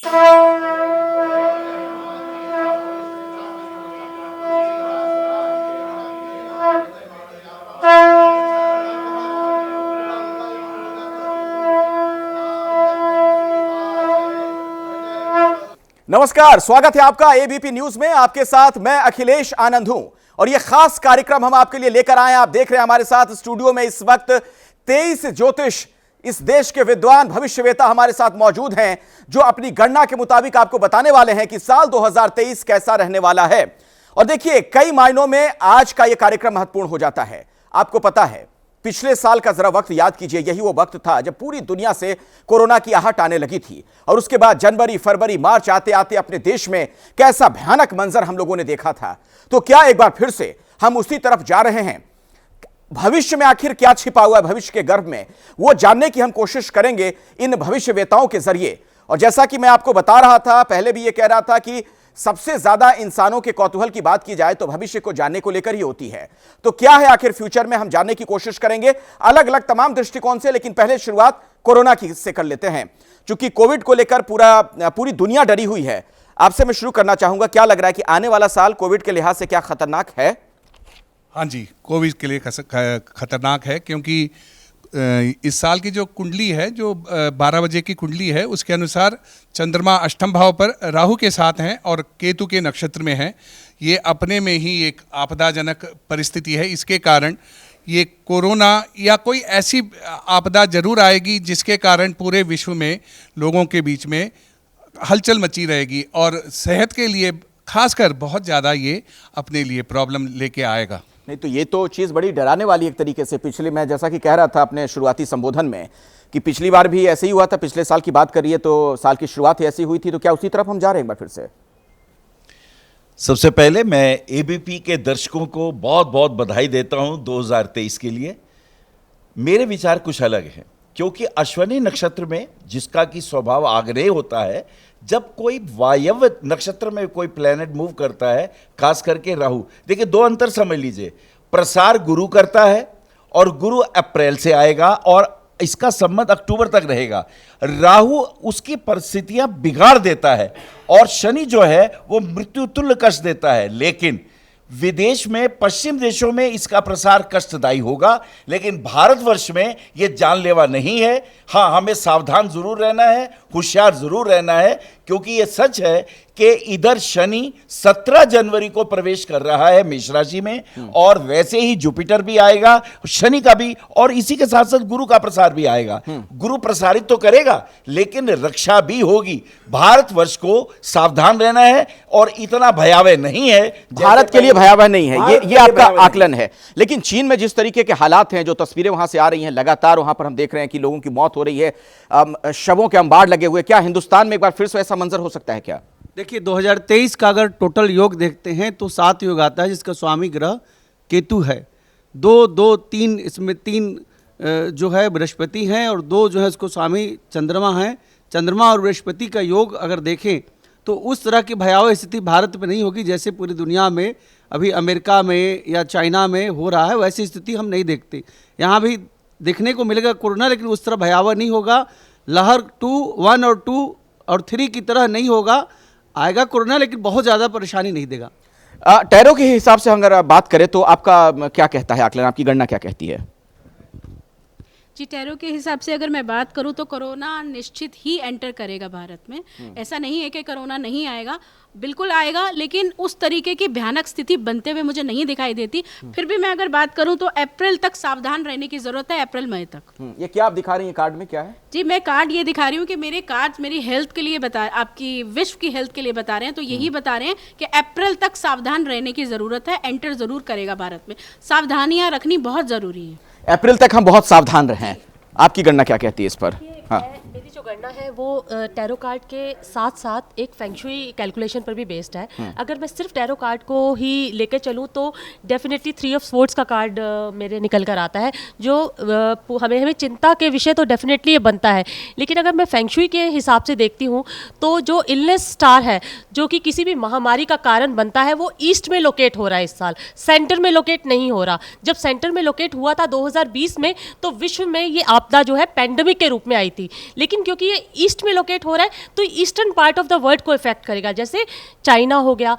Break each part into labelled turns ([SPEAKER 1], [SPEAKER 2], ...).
[SPEAKER 1] नमस्कार, स्वागत है आपका एबीपी न्यूज में। आपके साथ मैं अखिलेश आनंद हूं और यह खास कार्यक्रम हम आपके लिए लेकर आए हैं। आप देख रहे हैं हमारे साथ स्टूडियो में इस वक्त 23 ज्योतिष, इस देश के विद्वान भविष्यवेता हमारे साथ मौजूद हैं, जो अपनी गणना के मुताबिक आपको बताने वाले हैं कि साल 2023 कैसा रहने वाला है। और देखिए, कई मायनों में आज का यह कार्यक्रम महत्वपूर्ण हो जाता है। आपको पता है, पिछले साल का जरा वक्त याद कीजिए, यही वो वक्त था जब पूरी दुनिया से कोरोना की आहट आने लगी थी। और उसके बाद जनवरी, फरवरी, मार्च आते आते अपने देश में कैसा भयानक मंजर हम लोगों ने देखा था। तो क्या एक बार फिर से हम उसी तरफ जा रहे हैं? भविष्य में आखिर क्या छिपा हुआ है भविष्य के गर्भ में, वो जानने की हम कोशिश करेंगे इन भविष्यवेताओं के जरिए। और जैसा कि मैं आपको बता रहा था, पहले भी ये कह रहा था कि सबसे ज्यादा इंसानों के कौतूहल की बात की जाए तो भविष्य को जानने को लेकर ही होती है। तो क्या है आखिर फ्यूचर में, हम जानने की कोशिश करेंगे अलग अलग तमाम दृष्टिकोण से। लेकिन पहले शुरुआत कोरोना की से कर लेते हैं, क्योंकि कोविड को लेकर पूरी दुनिया डरी हुई है। आपसे मैं शुरू करना चाहूंगा, क्या लग रहा है कि आने वाला साल कोविड के लिहाज से क्या खतरनाक है?
[SPEAKER 2] हाँ जी, कोविड के लिए खतरनाक है, क्योंकि इस साल की जो कुंडली है, जो 12 बजे की कुंडली है, उसके अनुसार चंद्रमा अष्टम भाव पर राहु के साथ हैं और केतु के नक्षत्र में हैं। ये अपने में ही एक आपदाजनक परिस्थिति है। इसके कारण ये कोरोना या कोई ऐसी आपदा जरूर आएगी जिसके कारण पूरे विश्व में लोगों के बीच में हलचल मची रहेगी और सेहत के लिए खासकर बहुत ज़्यादा ये अपने लिए प्रॉब्लम लेके आएगा।
[SPEAKER 1] नहीं तो ये तो चीज बड़ी डराने वाली एक तरीके से। पिछले, मैं जैसा कि कह रहा था अपने शुरुआती संबोधन में, कि पिछली बार भी ऐसे ही हुआ था। पिछले साल की बात करिए तो साल की शुरुआत ही ऐसी हुई थी। तो क्या उसी तरफ हम जा रहे हैं एक बार फिर से?
[SPEAKER 3] सबसे पहले मैं एबीपी के दर्शकों को बहुत बहुत बधाई देता हूं 2023 के लिए। मेरे विचार कुछ अलग हैं, क्योंकि अश्विनी नक्षत्र में, जिसका कि स्वभाव आग्नेय होता है, जब कोई वायव्य नक्षत्र में कोई प्लेनेट मूव करता है, खास करके राहु, देखिए दो अंतर समझ लीजिए। प्रसार गुरु करता है और गुरु अप्रैल से आएगा और इसका संबंध अक्टूबर तक रहेगा। राहु उसकी परिस्थितियां बिगाड़ देता है और शनि जो है वो मृत्यु तुल्य कष्ट देता है। लेकिन विदेश में, पश्चिम देशों में इसका प्रसार कष्टदायी होगा, लेकिन भारतवर्ष में यह जानलेवा नहीं है। हाँ, हमें सावधान जरूर रहना है, होशियार जरूर रहना है, क्योंकि यह सच है कि इधर शनि 17 जनवरी को प्रवेश कर रहा है मेष राशि में, और वैसे ही जुपिटर भी आएगा, शनि का भी, और इसी के साथ साथ गुरु का प्रसार भी आएगा। गुरु प्रसारित तो करेगा, लेकिन रक्षा भी होगी। भारतवर्ष को सावधान रहना है और इतना भयावह नहीं है।
[SPEAKER 1] भारत के लिए भयावह नहीं है, ये आपका आकलन है। लेकिन चीन में जिस तरीके के हालात हैं, जो तस्वीरें वहां से आ रही हैं, लगातार वहां पर हम देख रहे हैं कि लोगों की मौत हो रही है, शवों के अंबार लगे हुए, क्या हिंदुस्तान में एक बार फिर से ऐसा मंजर हो सकता है क्या?
[SPEAKER 4] देखिए, 2023 का अगर टोटल योग देखते हैं तो 7 योग आता है, जिसका स्वामी ग्रह केतु है। 2, 2, 3, इसमें 3 जो है बृहस्पति हैं और 2 जो है इसको स्वामी चंद्रमा हैं। चंद्रमा और बृहस्पति का योग अगर देखें तो उस तरह की भयावह स्थिति भारत में नहीं होगी जैसे पूरी दुनिया में अभी अमेरिका में या चाइना में हो रहा है। वैसी स्थिति हम नहीं देखते। यहाँ भी देखने को मिलेगा कोरोना, लेकिन उस तरह भयावह नहीं होगा। लहर 1 और 2 और 3 की तरह नहीं होगा। आएगा कोरोना, लेकिन बहुत ज़्यादा परेशानी नहीं देगा।
[SPEAKER 1] टैरो के हिसाब से अगर बात करें तो आपका क्या कहता है आकलन, आपकी गणना क्या कहती है?
[SPEAKER 5] जी, टैरो के हिसाब से अगर मैं बात करूं तो कोरोना निश्चित ही एंटर करेगा भारत में। ऐसा नहीं है कि कोरोना नहीं आएगा, बिल्कुल आएगा, लेकिन उस तरीके की भयानक स्थिति बनते हुए मुझे नहीं दिखाई देती। फिर भी मैं अगर बात करूं तो अप्रैल तक सावधान रहने की जरूरत है, अप्रैल मई तक।
[SPEAKER 1] ये क्या आप दिखा रही हैं कार्ड में, क्या है?
[SPEAKER 5] जी, मैं कार्ड ये दिखा रही हूँ कि मेरे कार्ड मेरी हेल्थ के लिए बता, आपकी विश्व की हेल्थ के लिए बता रहे हैं। तो यही बता रहे हैं कि अप्रैल तक सावधान रहने की जरूरत है। एंटर जरूर करेगा भारत में, सावधानियां रखनी बहुत जरूरी है।
[SPEAKER 1] अप्रैल तक हम बहुत सावधान रहें। आपकी गणना क्या कहती है इस पर? हाँ,
[SPEAKER 6] मेरी जो गणना है वो टैरो कार्ड के साथ साथ एक फेंगशुई कैलकुलेशन पर भी बेस्ड है। अगर मैं सिर्फ टैरो कार्ड को ही लेकर चलूँ तो डेफिनेटली 3 ऑफ स्वॉर्ड्स का कार्ड मेरे निकल कर आता है, जो हमें चिंता के विषय तो डेफिनेटली ये बनता है। लेकिन अगर मैं फेंगशुई के हिसाब से देखती हूँ तो जो इलनेस स्टार है, जो कि किसी भी महामारी का कारण बनता है, वो ईस्ट में लोकेट हो रहा है इस साल, सेंटर में लोकेट नहीं हो रहा। जब सेंटर में लोकेट हुआ था 2020 में, तो विश्व में ये आपदा जो है पेंडेमिक के रूप में आई थी। लेकिन क्योंकि ये ईस्ट में लोकेट हो रहा है तो eastern part of the world को इफेक्ट करेगा, जैसे चाइना हो गया,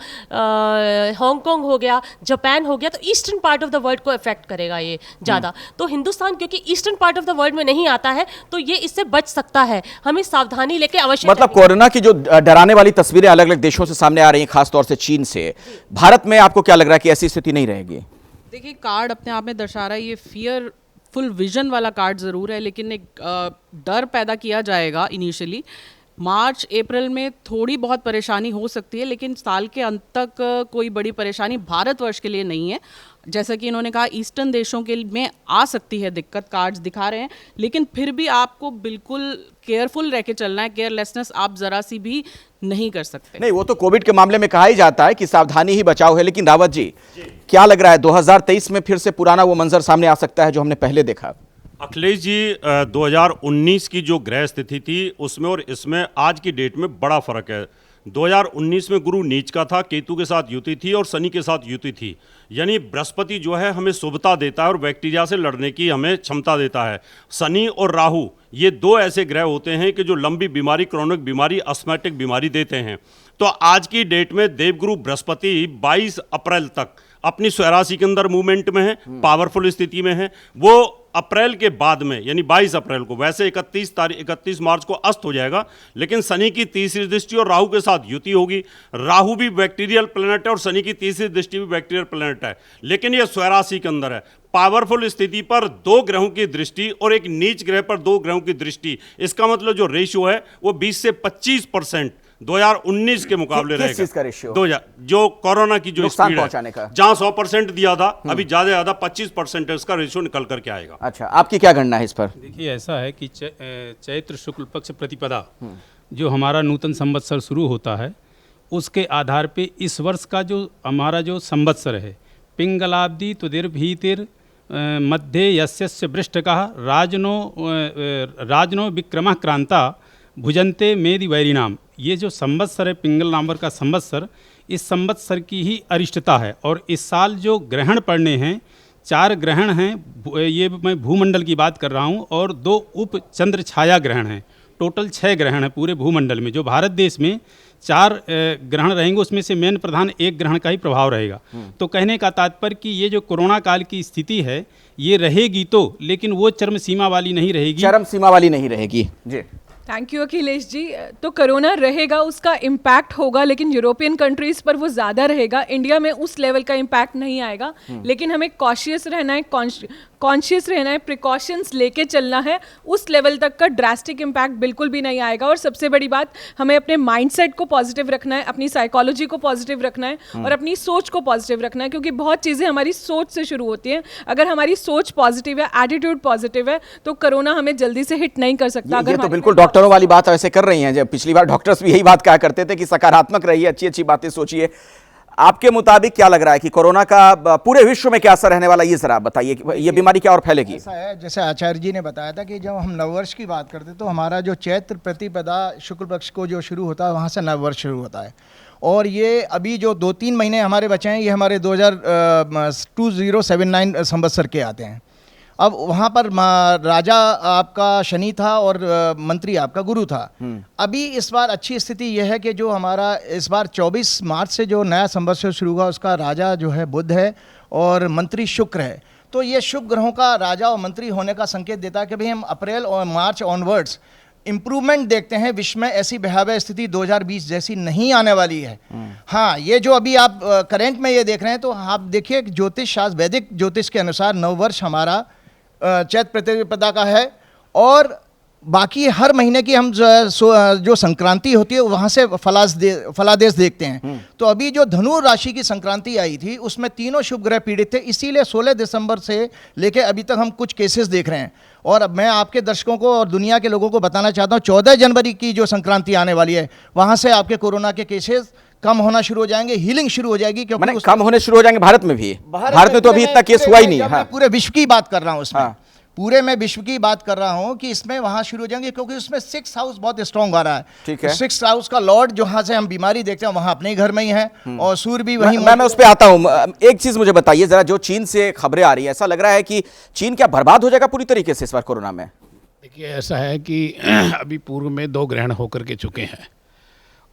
[SPEAKER 6] हांगकांग हो गया, जापान हो गया, तो eastern part of the world को इफेक्ट करेगा ये ज़्यादा। तो हिंदुस्तान क्योंकि eastern part of the world में नहीं आता है तो ये इससे बच सकता है, हमें सावधानी लेके अवश्य।
[SPEAKER 1] मतलब कोरोना की जो डराने वाली तस्वीरें अलग अलग देशों से सामने आ रही हैं, खासतौर से चीन से, भारत में आपको क्या लग रहा है कि ऐसी स्थिति नहीं रहेगी?
[SPEAKER 7] देखिए, कार्ड अपने आप में दर्शा रहा है, ये फियरफुल विजन वाला कार्ड ज़रूर है, लेकिन एक डर पैदा किया जाएगा इनिशियली। मार्च अप्रैल में थोड़ी बहुत परेशानी हो सकती है, लेकिन साल के अंत तक कोई बड़ी परेशानी भारतवर्ष के लिए नहीं है। जैसा कि इन्होंने कहा, ईस्टर्न देशों के में आ सकती है दिक्कत, कार्ड्स दिखा रहे हैं, लेकिन फिर भी आपको बिल्कुल केयरफुल रह के चलना है। केयरलेसनेस आप ज़रा सी भी नहीं कर सकते।
[SPEAKER 1] नहीं, वो तो कोविड के मामले में कहा ही जाता है कि सावधानी ही बचाव है, लेकिन रावत जी क्या लग रहा है 2023 में फिर से पुराना वो मंजर सामने आ सकता है जो हमने पहले देखा?
[SPEAKER 8] अखिलेश जी, 2019 की जो ग्रह स्थिति थी उसमें और इसमें आज की डेट में बड़ा फर्क है। 2019 में गुरु नीच का था, केतु के साथ युति थी और शनि के साथ युति थी, यानी बृहस्पति जो है हमें शुभता देता है और बैक्टीरिया से लड़ने की हमें क्षमता देता है। शनि और राहु ये दो ऐसे ग्रह होते हैं कि जो लंबी बीमारी, क्रोनिक बीमारी, अस्थमैटिक बीमारी देते हैं। तो आज की डेट में देवगुरु बृहस्पति 22 अप्रैल तक अपनी स्वराशि के अंदर मूवमेंट में है, पावरफुल स्थिति में है। वो अप्रैल के बाद में यानी 22 अप्रैल को, वैसे 31 मार्च को अस्त हो जाएगा, लेकिन शनि की तीसरी दृष्टि और राहु के साथ युति होगी। राहु भी बैक्टीरियल प्लैनेट है और शनि की तीसरी दृष्टि भी बैक्टीरियल प्लैनेट है, लेकिन ये स्वराशि के अंदर है। पावरफुल स्थिति पर दो ग्रहों की दृष्टि और एक नीच ग्रह पर दो ग्रहों की दृष्टि, इसका मतलब जो रेशियो है वो 20 से 25% 2019 के मुकाबले
[SPEAKER 1] किस चीज का रेशियो?
[SPEAKER 8] जो कोरोना की जो
[SPEAKER 1] नुकसान
[SPEAKER 8] स्पीड
[SPEAKER 1] पहुंचाने
[SPEAKER 8] है,
[SPEAKER 1] का।
[SPEAKER 8] जहां 100% दिया था, अभी ज्यादा 25% है, इसका रेशियो निकल करके आएगा।
[SPEAKER 1] अच्छा, आपकी क्या गणना है इस पर?
[SPEAKER 9] देखिए, ऐसा है कि चैत्र शुक्ल पक्ष प्रतिपदा जो हमारा नूतन संवत्सर शुरू होता है, उसके आधार पे इस वर्ष का जो हमारा जो संवत्सर है, पिंगलाब्दी तुदिर्भीतिर मध्य यस्य वृष्टकः राजनो विक्रमः क्रांता भुजन्ते मेदि वैरिणाम। ये जो संवत्सर है, पिंगल नंबर का संवत्सर, इस संवत्सर की ही अरिष्टता है। और इस साल जो ग्रहण पड़ने हैं, 4 ग्रहण हैं, ये मैं भूमंडल की बात कर रहा हूँ, और 2 उप चंद्र छाया ग्रहण हैं। टोटल 6 ग्रहण हैं पूरे भूमंडल में। जो भारत देश में 4 ग्रहण रहेंगे, उसमें से मेन प्रधान एक ग्रहण का ही प्रभाव रहेगा। तो कहने का तात्पर्य कि ये जो कोरोना काल की स्थिति है, ये रहेगी तो, लेकिन वो चरम सीमा वाली नहीं रहेगी।
[SPEAKER 1] चरम सीमा वाली नहीं रहेगी। जी,
[SPEAKER 10] थैंक यू अखिलेश जी। तो कोरोना रहेगा, उसका इम्पैक्ट होगा, लेकिन यूरोपियन कंट्रीज़ पर वो ज़्यादा रहेगा। इंडिया में उस लेवल का इम्पैक्ट नहीं आएगा, लेकिन हमें कॉशियस रहना है, कॉन्शियस रहना है, प्रिकॉशंस लेके चलना है। उस लेवल तक का ड्रास्टिक इम्पैक्ट बिल्कुल भी नहीं आएगा। और सबसे बड़ी बात, हमें अपने माइंडसेट को पॉजिटिव रखना है, अपनी साइकोलॉजी को पॉजिटिव रखना है और अपनी सोच को पॉजिटिव रखना है, क्योंकि बहुत चीज़ें हमारी सोच से शुरू होती हैं। अगर हमारी सोच पॉजिटिव है, एटीट्यूड पॉजिटिव है, तो कोरोना हमें जल्दी से हिट नहीं कर सकता।
[SPEAKER 1] ये तो बिल्कुल डॉक्टरों वाली बात ऐसे कर रही हैं। जब पिछली बार डॉक्टर्स भी यही बात कहा करते थे कि सकारात्मक रहिए, अच्छी अच्छी बातें सोचिए। आपके मुताबिक क्या लग रहा है कि कोरोना का पूरे विश्व में क्या असर रहने वाला, ये जरा बताइए। ये बीमारी क्या और फैलेगी?
[SPEAKER 11] ऐसा है, जैसे आचार्य जी ने बताया था कि जब हम नववर्ष की बात करते तो हमारा जो चैत्र प्रतिपदा शुक्ल पक्ष को जो शुरू होता है, वहाँ से नववर्ष शुरू होता है। और ये अभी जो 2-3 महीने हमारे बचे हैं, ये हमारे 2079 संवत्सर के आते हैं। अब वहाँ पर राजा आपका शनि था और मंत्री आपका गुरु था। अभी इस बार अच्छी स्थिति यह है कि जो हमारा इस बार 24 मार्च से जो नया संवत्सर शुरू हुआ, उसका राजा जो है बुध है और मंत्री शुक्र है। तो ये शुभ ग्रहों का राजा और मंत्री होने का संकेत देता है कि भाई हम अप्रैल और मार्च ऑनवर्ड्स इम्प्रूवमेंट देखते हैं। विश्व में ऐसी भयावह स्थिति 2020 जैसी नहीं आने वाली है। हाँ, ये जो अभी आप करेंट में ये देख रहे हैं, तो आप देखिए ज्योतिष शास्त्र, वैदिक ज्योतिष के अनुसार नववर्ष हमारा चैत्र प्रतिपदा का है, और बाकी हर महीने की हम जो संक्रांति होती है वहाँ से फलादेश देखते हैं। तो अभी जो धनु राशि की संक्रांति आई थी, उसमें तीनों शुभ ग्रह पीड़ित थे, इसीलिए 16 दिसंबर से लेके अभी तक हम कुछ केसेस देख रहे हैं। और अब मैं आपके दर्शकों को और दुनिया के लोगों को बताना चाहता हूँ, 14 जनवरी की जो संक्रांति आने वाली है, वहाँ से आपके कोरोना के केसेस कम होना शुरू हो जाएंगे, हीलिंग शुरू हो जाएगी। क्योंकि कम होने शुरू हो जाएंगे भारत में भी। भारत में तो अभी इतना केस हुआ ही नहीं है। पूरे विश्व की बात कर रहा हूँ उसमें। पूरे मैं विश्व की बात कर रहा हूं कि इसमें वहां शुरू हो जाएंगे, क्योंकि उसमें 6th हाउस बहुत स्ट्रॉन्ग आ रहा है। ठीक है। 6th हाउस का लॉर्ड जहां से हम बीमारी देखते हैं, वहां अपने ही घर में ही है, और सूर्य भी वहीं। मैं
[SPEAKER 1] उस पर आता हूं। एक चीज मुझे बताइए जरा, जो चीन से खबरें आ रही है, ऐसा लग रहा है कि चीन क्या बर्बाद हो जाएगा पूरी तरीके से इस बार कोरोना में?
[SPEAKER 12] देखिए ऐसा है कि अभी पूर्व में 2 ग्रहण होकर के चुके हैं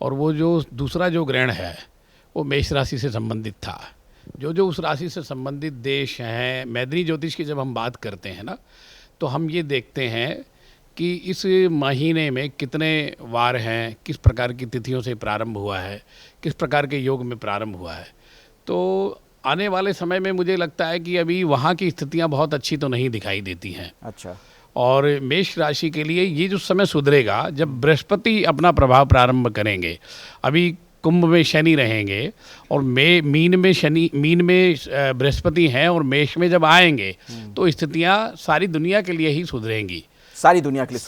[SPEAKER 12] और वो जो दूसरा जो ग्रहण है वो मेष राशि से संबंधित था। जो उस राशि से संबंधित देश हैं, मैदानी ज्योतिष की जब हम बात करते हैं ना, तो हम ये देखते हैं कि इस महीने में कितने वार हैं, किस प्रकार की तिथियों से प्रारंभ हुआ है, किस प्रकार के योग में प्रारंभ हुआ है। तो आने वाले समय में मुझे लगता है कि अभी वहाँ की स्थितियाँ बहुत अच्छी तो नहीं दिखाई देती हैं।
[SPEAKER 1] अच्छा।
[SPEAKER 12] और मेष राशि के लिए ये जो समय सुधरेगा जब बृहस्पति अपना प्रभाव प्रारंभ करेंगे। अभी कुंभ में शनि रहेंगे और मीन में बृहस्पति हैं और मेष में जब आएंगे तो स्थितियां सारी दुनिया के लिए ही सुधरेंगी।
[SPEAKER 1] सारी दुनिया के लिए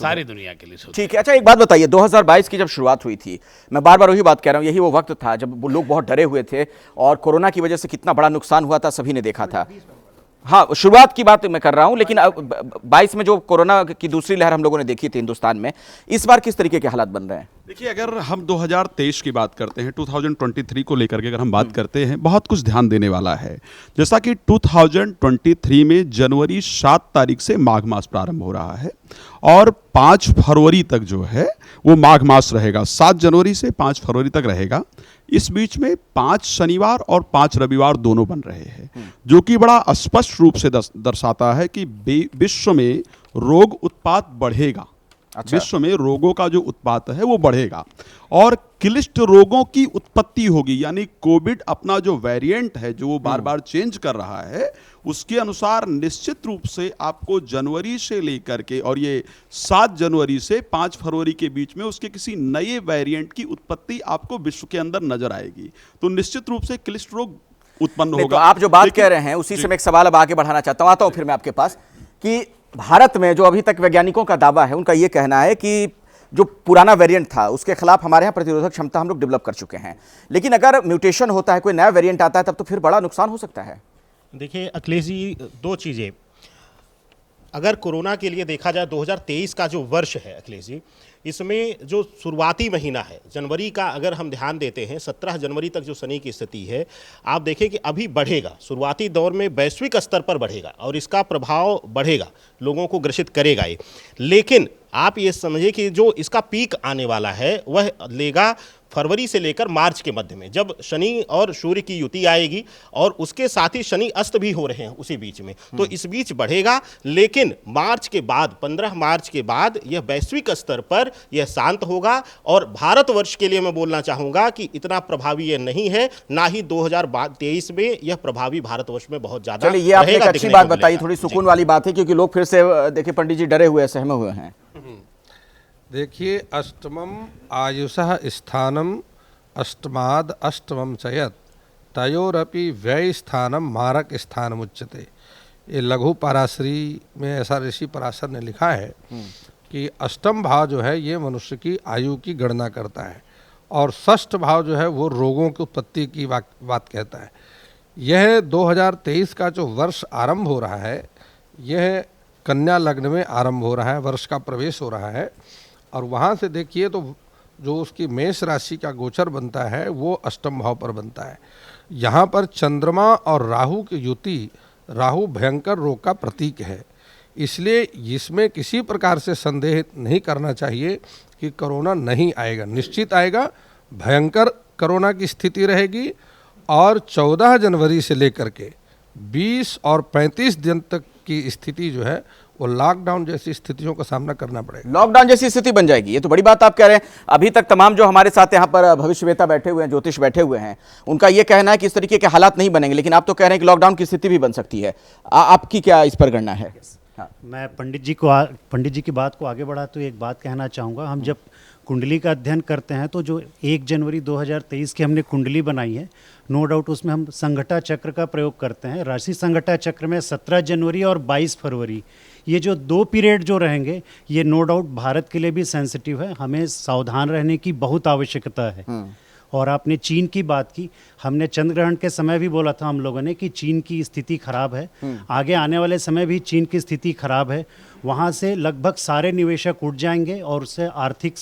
[SPEAKER 12] सुधरेंगी।
[SPEAKER 1] ठीक है। अच्छा, एक बात बताइए, 2022 की जब शुरुआत हुई थी, मैं बार बार वही बात कह रहा हूँ, यही वो वक्त था जब लोग बहुत डरे हुए थे और कोरोना की वजह से कितना बड़ा नुकसान हुआ था सभी ने देखा था। हाँ, शुरुआत की बात मैं कर रहा हूं, लेकिन 22 में जो कोरोना की दूसरी लहर हम लोगों ने देखी थी हिंदुस्तान में, इस बार किस तरीके के हालात बन रहे हैं?
[SPEAKER 13] देखिए, अगर हम 2023 की बात करते हैं, 2023 को लेकर के अगर हम बात करते हैं, बहुत कुछ ध्यान देने वाला है। जैसा कि 2023 में जनवरी 7 तारीख से माघ मास प्रारंभ हो रहा है और 5 फरवरी तक जो है वो माघ मास रहेगा। 7 जनवरी से 5 फरवरी तक रहेगा। इस बीच में 5 शनिवार और 5 रविवार दोनों बन रहे हैं, जो कि बड़ा स्पष्ट रूप से दर्शाता है कि विश्व में रोग उत्पात बढ़ेगा। अच्छा। विश्व में रोगों का जो उत्पात है वो बढ़ेगा और क्लिष्ट रोगों की उत्पत्ति होगी। यानी कोविड अपना जो वेरिएंट है जो वो बार बार चेंज कर रहा है, उसके अनुसार निश्चित रूप से आपको जनवरी से लेकर के और ये 7 जनवरी से 5 फरवरी के बीच में उसके किसी नए वेरिएंट की उत्पत्ति आपको विश्व के अंदर नजर आएगी। तो निश्चित रूप से क्लिष्ट रोग उत्पन्न होगा।
[SPEAKER 1] तो आप जो बात कह रहे हैं उसी से मैं एक सवाल अब आगे बढ़ाना चाहता हूं, आता हूं फिर मैं आपके पास, कि भारत में जो अभी तक वैज्ञानिकों का दावा है, उनका यह कहना है कि जो पुराना वेरिएंट था उसके खिलाफ हमारे यहाँ प्रतिरोधक क्षमता हम लोग डेवलप कर चुके हैं, लेकिन अगर म्यूटेशन होता है, कोई नया वेरिएंट आता है, तब तो फिर बड़ा नुकसान हो सकता है।
[SPEAKER 14] देखिए अखिलेश जी, 2 चीज़ें। अगर कोरोना के लिए देखा जाए 2023 का जो वर्ष है अखिलेश जी, इसमें जो शुरुआती महीना है जनवरी का, अगर हम ध्यान देते हैं 17 जनवरी तक जो शनि की स्थिति है, आप देखें कि अभी बढ़ेगा, शुरुआती दौर में वैश्विक स्तर पर बढ़ेगा और इसका प्रभाव बढ़ेगा, लोगों को ग्रसित करेगा ये। लेकिन आप ये समझिए कि जो इसका पीक आने वाला है वह लेगा फरवरी से लेकर मार्च के मध्य में, जब शनि और सूर्य की युति आएगी और उसके साथ ही शनि अस्त भी हो रहे हैं उसी बीच में, तो इस बीच बढ़ेगा। लेकिन मार्च के बाद, 15 मार्च के बाद यह वैश्विक स्तर पर यह शांत होगा और भारतवर्ष के लिए मैं बोलना चाहूँगा कि इतना प्रभावी यह नहीं है, ना ही 2023 में यह प्रभावी भारतवर्ष में बहुत ज़्यादा।
[SPEAKER 1] चलिए, ये आपने एक अच्छी बात बताई, थोड़ी सुकून वाली बात है, क्योंकि लोग फिर से देखिए पंडित जी डरे हुए, सहमे हुए हैं।
[SPEAKER 15] देखिए, अष्टमम आयुषः स्थानम अष्टमाद अष्टमम चयत तयोरपि व्यय स्थानम मारक स्थानम उच्यते। ये लघु पराशरी में ऐसा ऋषि पराशर ने लिखा है कि अष्टम भाव जो है ये मनुष्य की आयु की गणना करता है और षष्ठ भाव जो है वो रोगों की उत्पत्ति की बात कहता है। यह 2023 का जो वर्ष आरंभ हो रहा है, यह कन्या लग्न में आरंभ हो रहा है, वर्ष का प्रवेश हो रहा है और वहाँ से देखिए तो जो उसकी मेष राशि का गोचर बनता है वो अष्टम भाव पर बनता है। यहाँ पर चंद्रमा और राहु की युति, राहु भयंकर रोग का प्रतीक है, इसलिए इसमें किसी प्रकार से संदेह नहीं करना चाहिए कि कोरोना नहीं आएगा। निश्चित आएगा, भयंकर कोरोना की स्थिति रहेगी और 14 जनवरी से लेकर के 20 और 35 दिन तक की स्थिति जो है वो लॉकडाउन जैसी स्थितियों का सामना करना पड़ेगा।
[SPEAKER 1] लॉकडाउन जैसी स्थिति बन जाएगी, ये तो बड़ी बात आप कह रहे हैं। अभी तक तमाम जो हमारे साथ यहाँ पर भविष्यवेता बैठे हुए हैं, ज्योतिष बैठे हुए हैं, उनका ये कहना है कि इस तरीके के हालात नहीं बनेंगे, लेकिन आप तो कह रहे हैं कि लॉकडाउन की स्थिति भी बन सकती है। आपकी क्या इस पर गणना है?
[SPEAKER 16] हाँ। मैं पंडित जी की बात को आगे बढ़ा तो एक बात कहना चाहूँगा। हम जब कुंडली का अध्ययन करते हैं तो जो 1 जनवरी 2023 की हमने कुंडली बनाई है, नो डाउट उसमें हम संघटा चक्र का प्रयोग करते हैं। राशि संघटा चक्र में 17 जनवरी और 22 फरवरी, ये जो 2 पीरियड जो रहेंगे, ये नो डाउट भारत के लिए भी सेंसिटिव है, हमें सावधान रहने की बहुत आवश्यकता है। और आपने चीन की बात की, हमने चंद्र ग्रहण के समय भी बोला था हम लोगों ने कि चीन की स्थिति खराब है, आगे आने वाले समय भी चीन की स्थिति खराब है। वहाँ से लगभग सारे निवेशक उठ जाएंगे और उससे आर्थिक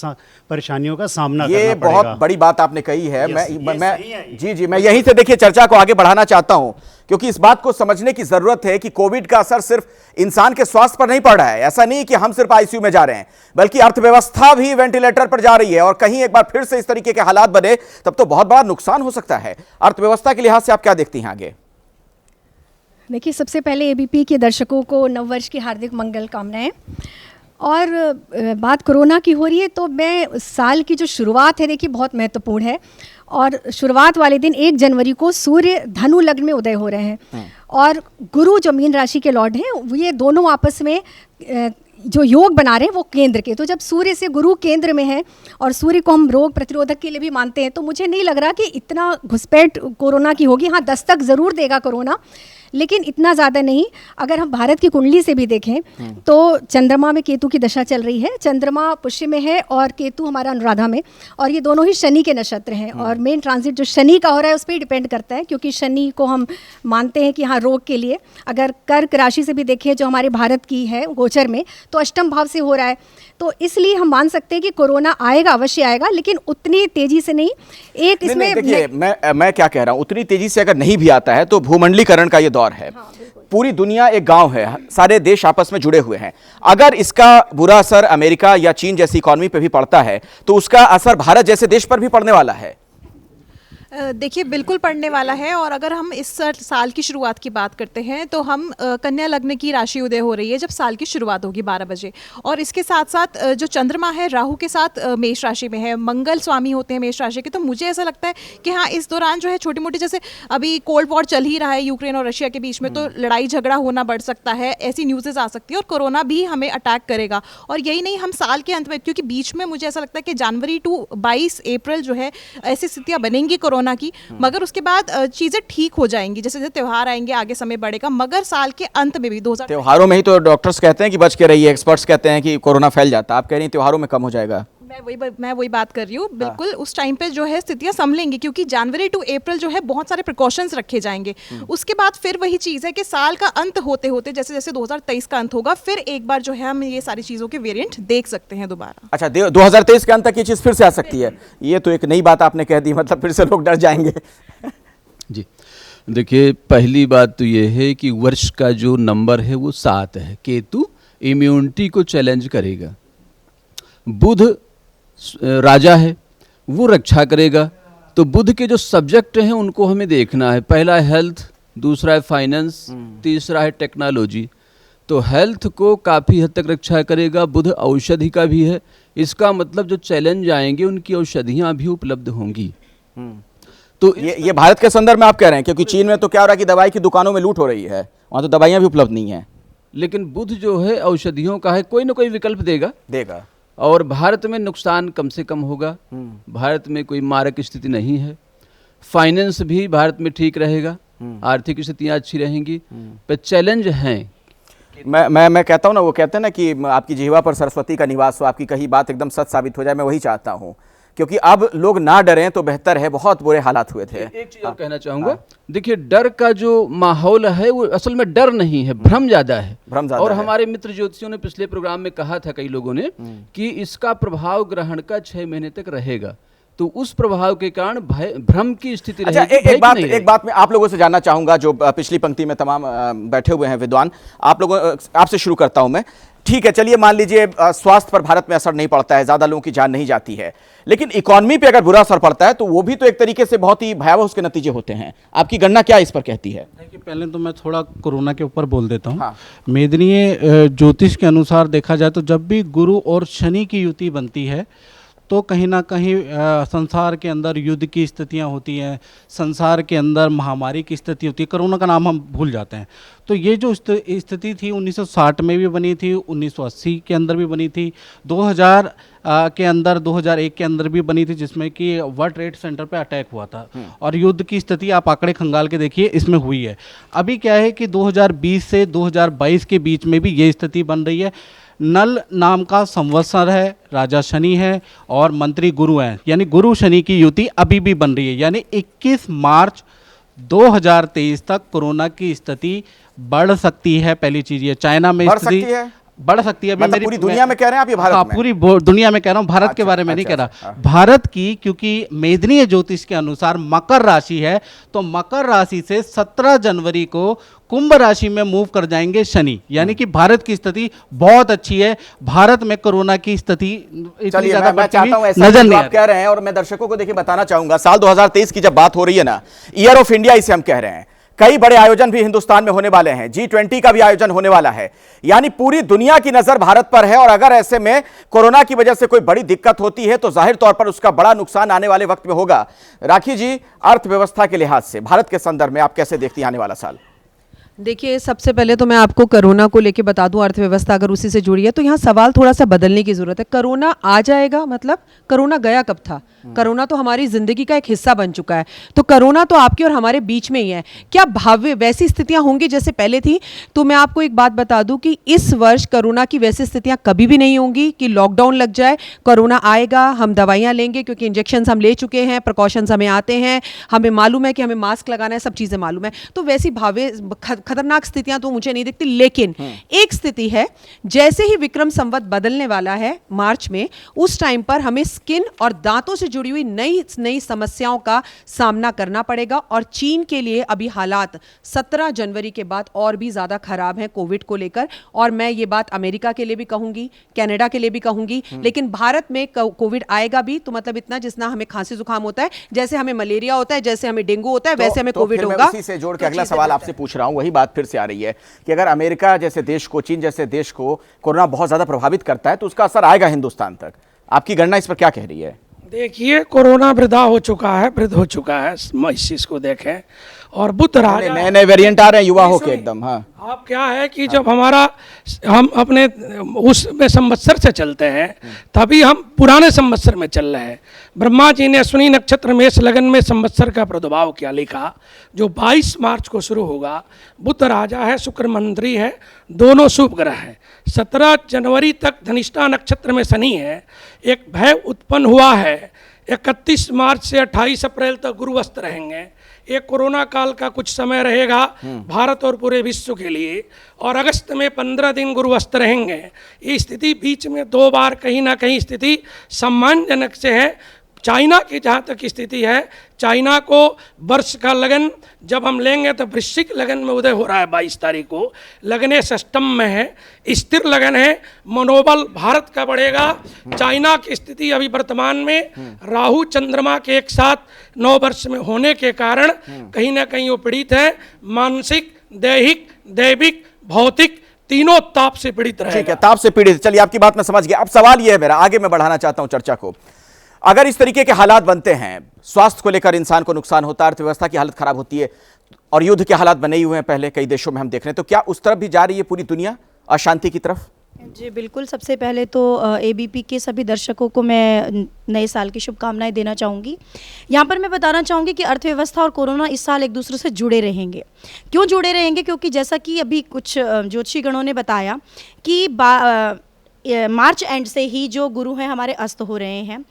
[SPEAKER 16] परेशानियों का सामना
[SPEAKER 1] ये
[SPEAKER 16] करना पड़ेगा।
[SPEAKER 1] बहुत बड़ी बात आपने कही है।
[SPEAKER 16] Yes,
[SPEAKER 1] मैं मैं यहीं से देखिए चर्चा को आगे बढ़ाना चाहता हूं, क्योंकि इस बात को समझने की जरूरत है कि कोविड का असर सिर्फ इंसान के स्वास्थ्य पर नहीं पड़ रहा है। ऐसा नहीं कि हम सिर्फ आईसीयू में जा रहे हैं, बल्कि अर्थव्यवस्था भी वेंटिलेटर पर जा रही है। और कहीं एक बार फिर से इस तरीके के हालात बने तब तो बहुत बड़ा नुकसान हो सकता है। अर्थव्यवस्था के लिहाज से आप क्या देखती हैं आगे?
[SPEAKER 17] देखिए, सबसे पहले एबीपी के दर्शकों को नववर्ष की हार्दिक मंगल कामनाएं। और बात कोरोना की हो रही है तो मैं साल की जो शुरुआत है देखिए बहुत महत्वपूर्ण है। और शुरुआत वाले दिन 1 जनवरी को सूर्य धनु लग्न में उदय हो रहे हैं और गुरु जो मीन राशि के लॉर्ड हैं, ये दोनों आपस में जो योग बना रहे हैं वो केंद्र के। तो जब सूर्य से गुरु केंद्र में है और सूर्य को हम रोग प्रतिरोधक के लिए भी मानते हैं, तो मुझे नहीं लग रहा कि इतना घुसपैठ कोरोना की होगी। हाँ, दस्तक ज़रूर देगा कोरोना, लेकिन इतना ज़्यादा नहीं। अगर हम भारत की कुंडली से भी देखें तो चंद्रमा में केतु की दशा चल रही है। चंद्रमा पुष्य में है और केतु हमारा अनुराधा में, और ये दोनों ही शनि के नक्षत्र हैं। और मेन ट्रांजिट जो शनि का हो रहा है उस पर ही डिपेंड करता है, क्योंकि शनि को हम मानते हैं कि हाँ रोग के लिए। अगर कर्क राशि से भी देखें जो हमारे भारत की है गोचर में, तो अष्टम भाव से हो रहा है। तो इसलिए हम मान सकते हैं कि कोरोना आएगा, अवश्य आएगा, लेकिन उतनी तेजी से नहीं। एक इसमें
[SPEAKER 1] देखिए मैं क्या कह रहा हूं, उतनी तेजी से अगर नहीं भी आता है तो भूमंडलीकरण का ये दौर है। पूरी दुनिया एक गांव है, सारे देश आपस में जुड़े हुए हैं। अगर इसका बुरा असर अमेरिका या चीन जैसी इकोनॉमी पे भी पड़ता है तो उसका असर भारत जैसे देश पर भी पड़ने वाला है।
[SPEAKER 18] देखिए, बिल्कुल पढ़ने वाला है। और अगर हम इस साल की शुरुआत की बात करते हैं तो हम कन्या लग्न की राशि उदय हो रही है जब साल की शुरुआत होगी 12 बजे। और इसके साथ साथ जो चंद्रमा है राहु के साथ मेष राशि में है, मंगल स्वामी होते हैं मेष राशि के। तो मुझे ऐसा लगता है कि हाँ, इस दौरान जो है छोटी मोटी, जैसे अभी कोल्ड वॉर चल ही रहा है यूक्रेन और रशिया के बीच में, तो लड़ाई झगड़ा होना बढ़ सकता है, ऐसी न्यूज़ेज आ सकती है और कोरोना भी हमें अटैक करेगा। और यही नहीं, हम साल के अंत में, क्योंकि बीच में मुझे ऐसा लगता है कि जनवरी टू 22 अप्रैल जो है ऐसी स्थितियाँ बनेंगी कोरोना की, मगर उसके बाद चीजें ठीक हो जाएंगी। जैसे जैसे त्योहार आएंगे आगे समय बढ़ेगा, मगर साल के अंत में भी 2000
[SPEAKER 1] त्योहारों में ही तो डॉक्टर्स कहते हैं कि बच के रहिए, एक्सपर्ट्स कहते हैं कि कोरोना फैल जाता है। आप कह रही हैं त्योहारों में कम हो जाएगा।
[SPEAKER 18] मैं वही बात कर रही हूँ। बिल्कुल उस टाइम पे जो है स्थितियां संभलेंगी, क्योंकि जनवरी टू अप्रैल जो है बहुत सारे प्रिकॉशंस रखे जाएंगे। उसके बाद फिर वही चीज़ है कि साल का अंत होते होते, जैसे जैसे 2023 का अंत होगा, फिर एक बार जो है हम ये सारी चीज़ों के वेरिएंट देख सकते हैं दोबारा।
[SPEAKER 1] अच्छा, 2023 के अंत तक ये चीज़ फिर से आ सकती है। ये तो एक नई बात आपने कह दी, मतलब फिर से लोग डर जाएंगे।
[SPEAKER 19] जी देखिए, पहली बात तो ये है कि वर्ष का जो नंबर है वो 7 है। केतु इम्यूनिटी को चैलेंज करेगा, बुध राजा है वो रक्षा करेगा। तो बुध के जो सब्जेक्ट हैं उनको हमें देखना है। पहला है हेल्थ, दूसरा है फाइनेंस, तीसरा है टेक्नोलॉजी। तो हेल्थ को काफ़ी हद तक रक्षा करेगा। बुध औषधि का भी है, इसका मतलब जो चैलेंज आएंगे उनकी औषधियाँ भी उपलब्ध होंगी।
[SPEAKER 1] तो ये भारत के संदर्भ में आप कह रहे हैं, क्योंकि चीन में तो क्या हो रहा है कि दवाई की दुकानों में लूट हो रही है, वहाँ तो दवाइयाँ भी उपलब्ध नहीं है।
[SPEAKER 19] लेकिन बुध जो है औषधियों का है, कोई ना कोई विकल्प देगा। और भारत में नुकसान कम से कम होगा। भारत में कोई मारक स्थिति नहीं है। फाइनेंस भी भारत में ठीक रहेगा, आर्थिक स्थितियाँ अच्छी रहेंगी। पर चैलेंज हैं।
[SPEAKER 1] मैं कहता हूँ ना, वो कहते हैं ना कि आपकी जिह्वा पर सरस्वती का निवास हो, आपकी कही बात एकदम सच साबित हो जाए। मैं वही चाहता हूँ, क्योंकि अब लोग ना डरें तो बेहतर है। बहुत बुरे हालात हुए थे।
[SPEAKER 19] एक चीज और कहना चाहूंगा, देखिए डर का जो माहौल है वो असल में डर नहीं है, भ्रम ज्यादा है। और हमारे मित्र ज्योतिषियों ने पिछले प्रोग्राम में कहा था, कई लोगों ने, कि इसका प्रभाव ग्रहण का 6 महीने तक रहेगा। तो उस प्रभाव के कारण भ्रम की स्थिति
[SPEAKER 1] रहेगी। अच्छा, एक बात मैं आप लोगों से जानना चाहूंगा, जो पिछली पंक्ति में तमाम बैठे हुए हैं विद्वान, आपसे शुरू करता हूं मैं। ठीक है, चलिए मान लीजिए स्वास्थ्य पर भारत में असर नहीं पड़ता है, ज्यादा लोगों की जान नहीं जाती है, लेकिन इकोनॉमी पे अगर बुरा असर पड़ता है तो वो भी तो एक तरीके से बहुत ही भयावह उसके नतीजे होते हैं। आपकी गणना क्या इस पर कहती है?
[SPEAKER 20] देखिए, पहले तो मैं थोड़ा कोरोना के ऊपर बोल देता हूँ। मेदनीय ज्योतिष के अनुसार देखा जाए तो जब भी गुरु और शनि की युति बनती है तो कहीं ना कहीं संसार के अंदर युद्ध की स्थितियां होती हैं, संसार के अंदर महामारी की स्थिति होती है। कोरोना का नाम हम भूल जाते हैं। तो ये जो स्थिति थी 1960 में भी बनी थी, 1980 के अंदर भी बनी थी, 2000 के अंदर, 2001 के अंदर भी बनी थी, जिसमें कि वर्ल्ड ट्रेड सेंटर पे अटैक हुआ था। और युद्ध की स्थिति आप आंकड़े खंगाल के देखिए, इसमें हुई है। अभी क्या है कि 2020 से 2022 के बीच में भी ये स्थिति बन रही है। नल नाम का संवत्सर है, राजा शनि है और मंत्री गुरु हैं, यानी गुरु शनि की युति अभी भी बन रही है। यानी 21 मार्च 2023 तक कोरोना की स्थिति बढ़ सकती है। पहली चीज ये, चाइना में स्थिति बढ़ सकती है।
[SPEAKER 1] मतलब पूरी दुनिया में कह रहे हैं आप, ये भारत में?
[SPEAKER 20] पूरी दुनिया में कह रहा हूँ, भारत के बारे में नहीं कह रहा। भारत की, क्योंकि मेदनीय ज्योतिष के अनुसार मकर राशि है, तो मकर राशि से 17 जनवरी को कुंभ राशि में मूव कर जाएंगे शनि, यानी कि भारत की स्थिति बहुत अच्छी है। भारत में कोरोना की स्थिति इतनी ज्यादा
[SPEAKER 1] मैं चाहता हूं ऐसा
[SPEAKER 20] नजर नहीं
[SPEAKER 1] आप कह रहे हैं, और मैं दर्शकों को देखिए बताना चाहूंगा, साल 2023 की जब बात हो रही है ना, ईयर ऑफ इंडिया इसे हम कह रहे हैं। कई बड़े आयोजन भी हिंदुस्तान में होने वाले हैं, G20 का भी आयोजन होने वाला है, यानी पूरी दुनिया की नजर भारत पर है। और अगर ऐसे में कोरोना की वजह से कोई बड़ी दिक्कत होती है तो जाहिर तौर पर उसका बड़ा नुकसान आने वाले वक्त में होगा। राखी जी, अर्थव्यवस्था के लिहाज से भारत के संदर्भ में आप कैसे देखती हैं आने वाला साल?
[SPEAKER 21] देखिए, सबसे पहले तो मैं आपको कोरोना को लेके बता दूं, अर्थव्यवस्था अगर उसी से जुड़ी है तो यहाँ सवाल थोड़ा सा बदलने की ज़रूरत है। कोरोना आ जाएगा, मतलब कोरोना गया कब था? कोरोना तो हमारी ज़िंदगी का एक हिस्सा बन चुका है, तो कोरोना तो आपके और हमारे बीच में ही है। क्या भावी वैसी स्थितियाँ होंगी जैसे पहले थी? तो मैं आपको एक बात बता दूं कि इस वर्ष कोरोना की वैसी स्थितियाँ कभी भी नहीं होंगी कि लॉकडाउन लग जाए। कोरोना आएगा, हम दवाइयाँ लेंगे क्योंकि इंजेक्शन हम ले चुके हैं, प्रिकॉशंस हमें आते हैं, हमें मालूम है कि हमें मास्क लगाना है, सब चीज़ें मालूम है। तो वैसी खतरनाक स्थितियां तो मुझे नहीं दिखती। लेकिन एक स्थिति है, जैसे ही विक्रम संवत बदलने वाला है मार्च में, उस टाइम पर हमें स्किन और दांतों से जुड़ी हुई नई समस्याओं का सामना करना पड़ेगा। और चीन के लिए अभी हालात 17 जनवरी के बाद और भी ज्यादा खराब हैं कोविड को लेकर। और मैं ये बात अमेरिका के लिए भी कहूंगी, कनाडा के लिए भी कहूंगी। लेकिन भारत में कोविड आएगा भी तो मतलब इतना, जितना हमें खांसी जुकाम होता है, जैसे हमें मलेरिया होता है, जैसे हमें डेंगू होता है, वैसे हमें कोविड होगा।
[SPEAKER 1] उसी से जोड़ के अगला सवाल आपसे पूछ रहा हूं, वही बात फिर से आ रही है कि अगर अमेरिका जैसे देश को, चीन जैसे देश को कोरोना बहुत ज्यादा प्रभावित करता है तो उसका असर आएगा हिंदुस्तान तक। आपकी गणना इस पर क्या कह रही है?
[SPEAKER 22] देखिए, कोरोना वृद्धा हो चुका है, वृद्ध हो चुका है, इस चीज को देखें। और बुद्ध राजा,
[SPEAKER 1] नए नए वेरिएंट आ रहे हैं युवा होके एकदम। हाँ,
[SPEAKER 22] अब क्या है कि जब हम अपने उसमें संवत्सर से चलते हैं, तभी हम पुराने संवत्सर में चल रहे हैं। ब्रह्मा जी ने अश्विनी नक्षत्र मेष लगन में संवत्सर का प्रादुर्भाव किया, लिखा जो 22 मार्च को शुरू होगा। बुध राजा है, शुक्र मंत्री है, दोनों शुभ ग्रह हैं। 17 जनवरी तक धनिष्ठा नक्षत्र में शनि है, एक भय उत्पन्न हुआ है। 31 मार्च से 28 अप्रैल तक गुरुवस्थ रहेंगे। एक कोरोना काल का कुछ समय रहेगा भारत और पूरे विश्व के लिए। और अगस्त में 15 दिन गुरुवस्थ रहेंगे। ये स्थिति बीच में 2 बार कहीं ना कहीं स्थिति सम्मानजनक से है। चाइना की जहाँ तक स्थिति है, चाइना को वर्ष का लगन जब हम लेंगे तो वृश्चिक लगन में उदय हो रहा है 22 तारीख को। लगने षष्टम में है, स्थिर लगन है, मनोबल भारत का बढ़ेगा। चाइना की स्थिति अभी वर्तमान में राहु चंद्रमा के एक साथ 9 वर्ष में होने के कारण कहीं ना कहीं वो पीड़ित है, मानसिक, दैहिक, दैविक, भौतिक तीनों ताप से पीड़ित रहेगा।
[SPEAKER 1] ठीक है, ताप से पीड़ित। चलिए, आपकी बात मैं समझ गया। अब सवाल यह है मेरा, आगे मैं बढ़ाना चाहता हूं चर्चा को। अगर इस तरीके के हालात बनते हैं, स्वास्थ्य को लेकर इंसान को नुकसान होता है, अर्थव्यवस्था की हालत खराब होती है, और युद्ध के हालात बने ही हुए हैं पहले कई देशों में हम देख रहे हैं, तो क्या उस तरफ भी जा रही है पूरी दुनिया, अशांति की तरफ?
[SPEAKER 23] जी बिल्कुल। सबसे पहले तो एबीपी के सभी दर्शकों को मैं नए साल की शुभकामनाएं देना चाहूँगी। यहाँ पर मैं बताना चाहूँगी कि अर्थव्यवस्था और कोरोना इस साल एक दूसरे से जुड़े रहेंगे। क्यों जुड़े रहेंगे? क्योंकि जैसा कि अभी कुछ ज्योतिषी गणों ने बताया कि मार्च एंड से ही जो गुरु हैं हमारे अस्त हो रहे हैं।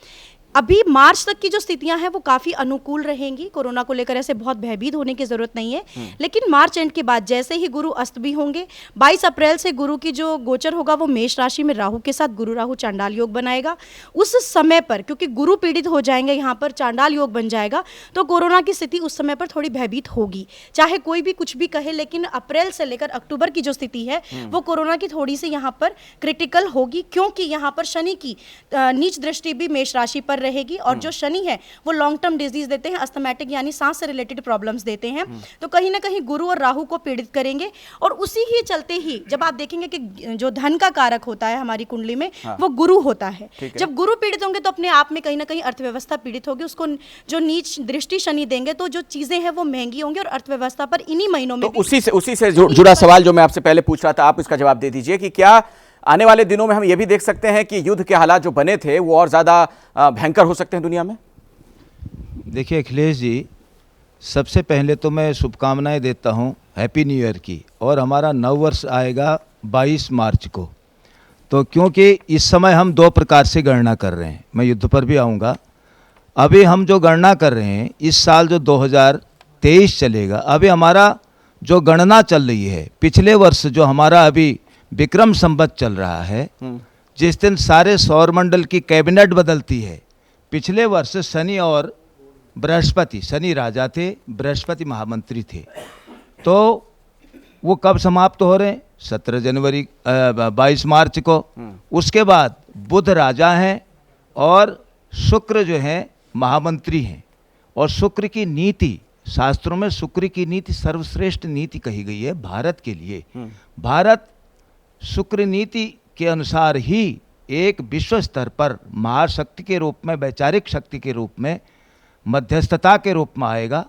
[SPEAKER 23] अभी मार्च तक की जो स्थितियां हैं वो काफ़ी अनुकूल रहेंगी, कोरोना को लेकर ऐसे बहुत भयभीत होने की ज़रूरत नहीं है। लेकिन मार्च एंड के बाद जैसे ही गुरु अस्त भी होंगे, 22 अप्रैल से गुरु की जो गोचर होगा वो मेष राशि में राहु के साथ गुरु राहु चांडाल योग बनाएगा। उस समय पर क्योंकि गुरु पीड़ित हो जाएंगे, यहाँ पर चांडाल योग बन जाएगा, तो कोरोना की स्थिति उस समय पर थोड़ी भयभीत होगी। चाहे कोई भी कुछ भी कहे, लेकिन अप्रैल से लेकर अक्टूबर की जो स्थिति है वो कोरोना की थोड़ी सी यहाँ पर क्रिटिकल होगी, क्योंकि यहाँ पर शनि की नीच दृष्टि भी मेष राशि पर रहेगी। और जो शनि है वो लॉन्ग टर्म डिजीज देते हैं, अस्थमैटिक यानी सांस से रिलेटेड प्रॉब्लम्स देते हैं। तो कहीं ना कहीं गुरु और राहु को पीड़ित करेंगे। और उसी ही चलते ही जब आप देखेंगे कि जो धन का कारक होता है हमारी कुंडली में, वो गुरु होता है। जब गुरु पीड़ित होंगे तो अपने आप में कहीं ना कहीं अर्थव्यवस्था पीड़ित होगी। उसको जो नीच दृष्टि शनि देंगे तो जो चीजें हैं वो महंगी होंगी और अर्थव्यवस्था पर इन्हीं महीनों में
[SPEAKER 1] तो उसी से जुड़ा सवाल जो मैं आपसे पहले पूछ रहा था, आप इसका जवाब दे दीजिए कि क्या आने वाले दिनों में हम ये भी देख सकते हैं कि युद्ध के हालात जो बने थे वो और ज्यादा भयंकर हो सकते हैं दुनिया में?
[SPEAKER 24] देखिए अखिलेश जी, सबसे पहले तो मैं शुभकामनाएं देता हूं हैप्पी न्यू ईयर की। और हमारा नव वर्ष आएगा 22 मार्च को। तो क्योंकि इस समय हम 2 प्रकार से गणना कर रहे हैं, मैं युद्ध पर भी आऊँगा। अभी हम जो गणना कर रहे हैं, इस साल जो 2023 चलेगा, अभी हमारा जो गणना चल रही है, पिछले वर्ष जो हमारा अभी विक्रम संवत चल रहा है, जिस दिन सारे सौर मंडल की कैबिनेट बदलती है। पिछले वर्ष शनि और बृहस्पति, शनि राजा थे, बृहस्पति महामंत्री थे, तो वो कब समाप्त हो रहे हैं? 17 जनवरी 22 मार्च को। उसके बाद बुध राजा हैं और शुक्र जो है महामंत्री हैं। और शुक्र की नीति, शास्त्रों में शुक्र की नीति सर्वश्रेष्ठ नीति कही गई है भारत के लिए। भारत शुक्र नीति के अनुसार ही एक विश्व स्तर पर महाशक्ति के रूप में, वैचारिक शक्ति के रूप में, मध्यस्थता के रूप में आएगा।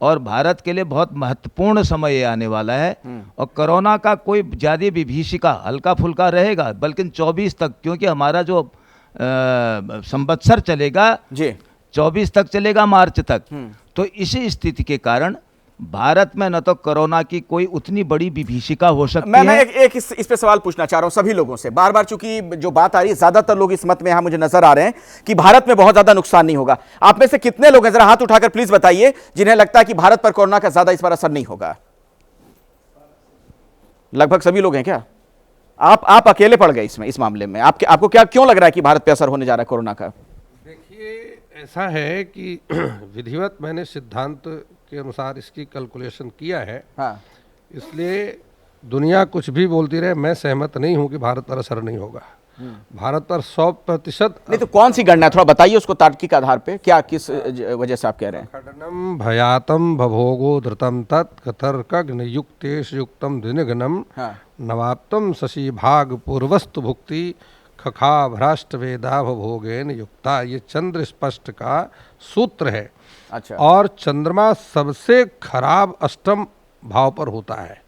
[SPEAKER 24] और भारत के लिए बहुत महत्वपूर्ण समय ये आने वाला है। और कोरोना का कोई ज़्यादा विभीषिका हल्का फुल्का रहेगा, बल्कि 24 तक, क्योंकि हमारा जो संवत्सर चलेगा जी 24 तक चलेगा, मार्च तक। तो इसी स्थिति के कारण भारत में न तो कोरोना की कोई उतनी बड़ी विभीषिका हो सकती है।
[SPEAKER 1] मैं एक इस पे सवाल पूछना चाह रहा हूं सभी लोगों से। बार बार चूंकि जो बात आ रही है, ज्यादातर लोग इस मत में यहां मुझे नजर आ रहे हैं कि भारत में बहुत ज्यादा नुकसान नहीं होगा। आप में से कितने लोग हैं, जरा हाथ उठाकर प्लीज बताइए, जिन्हें लगता है कि भारत पर कोरोना का ज्यादा इस बार असर नहीं होगा? लगभग सभी लोग हैं क्या? आप अकेले पड़ गए इसमें, इस मामले में? आपको क्या क्यों लग रहा है कि भारत पे असर होने जा रहा है कोरोना का?
[SPEAKER 15] देखिए, ऐसा है कि विधिवत मैंने सिद्धांत के अनुसार इसकी कैलकुलेशन किया है। हाँ। इसलिए दुनिया कुछ भी बोलती रहे, मैं सहमत नहीं हूं कि भारत पर असर नहीं होगा। भारत पर 100%।
[SPEAKER 1] नहीं तो कौन सी गणना, थोड़ा बताइए उसको तार्किक आधार पे, क्या किस वजह से आप कह रहे हैं?
[SPEAKER 15] खडनम भयातम भभोगो धृतम तत् कतर्कग्न युक्तेश युक्तम दिनगनम नवाप्तम शशि भाग पूर्वस्तु भुक्ति खखा भ्रष्ट वेदा भोगेन युक्ता। ये चंद्र स्पष्ट का सूत्र है। अच्छा। और चंद्रमा सबसे खराब अष्टम भाव पर होता है।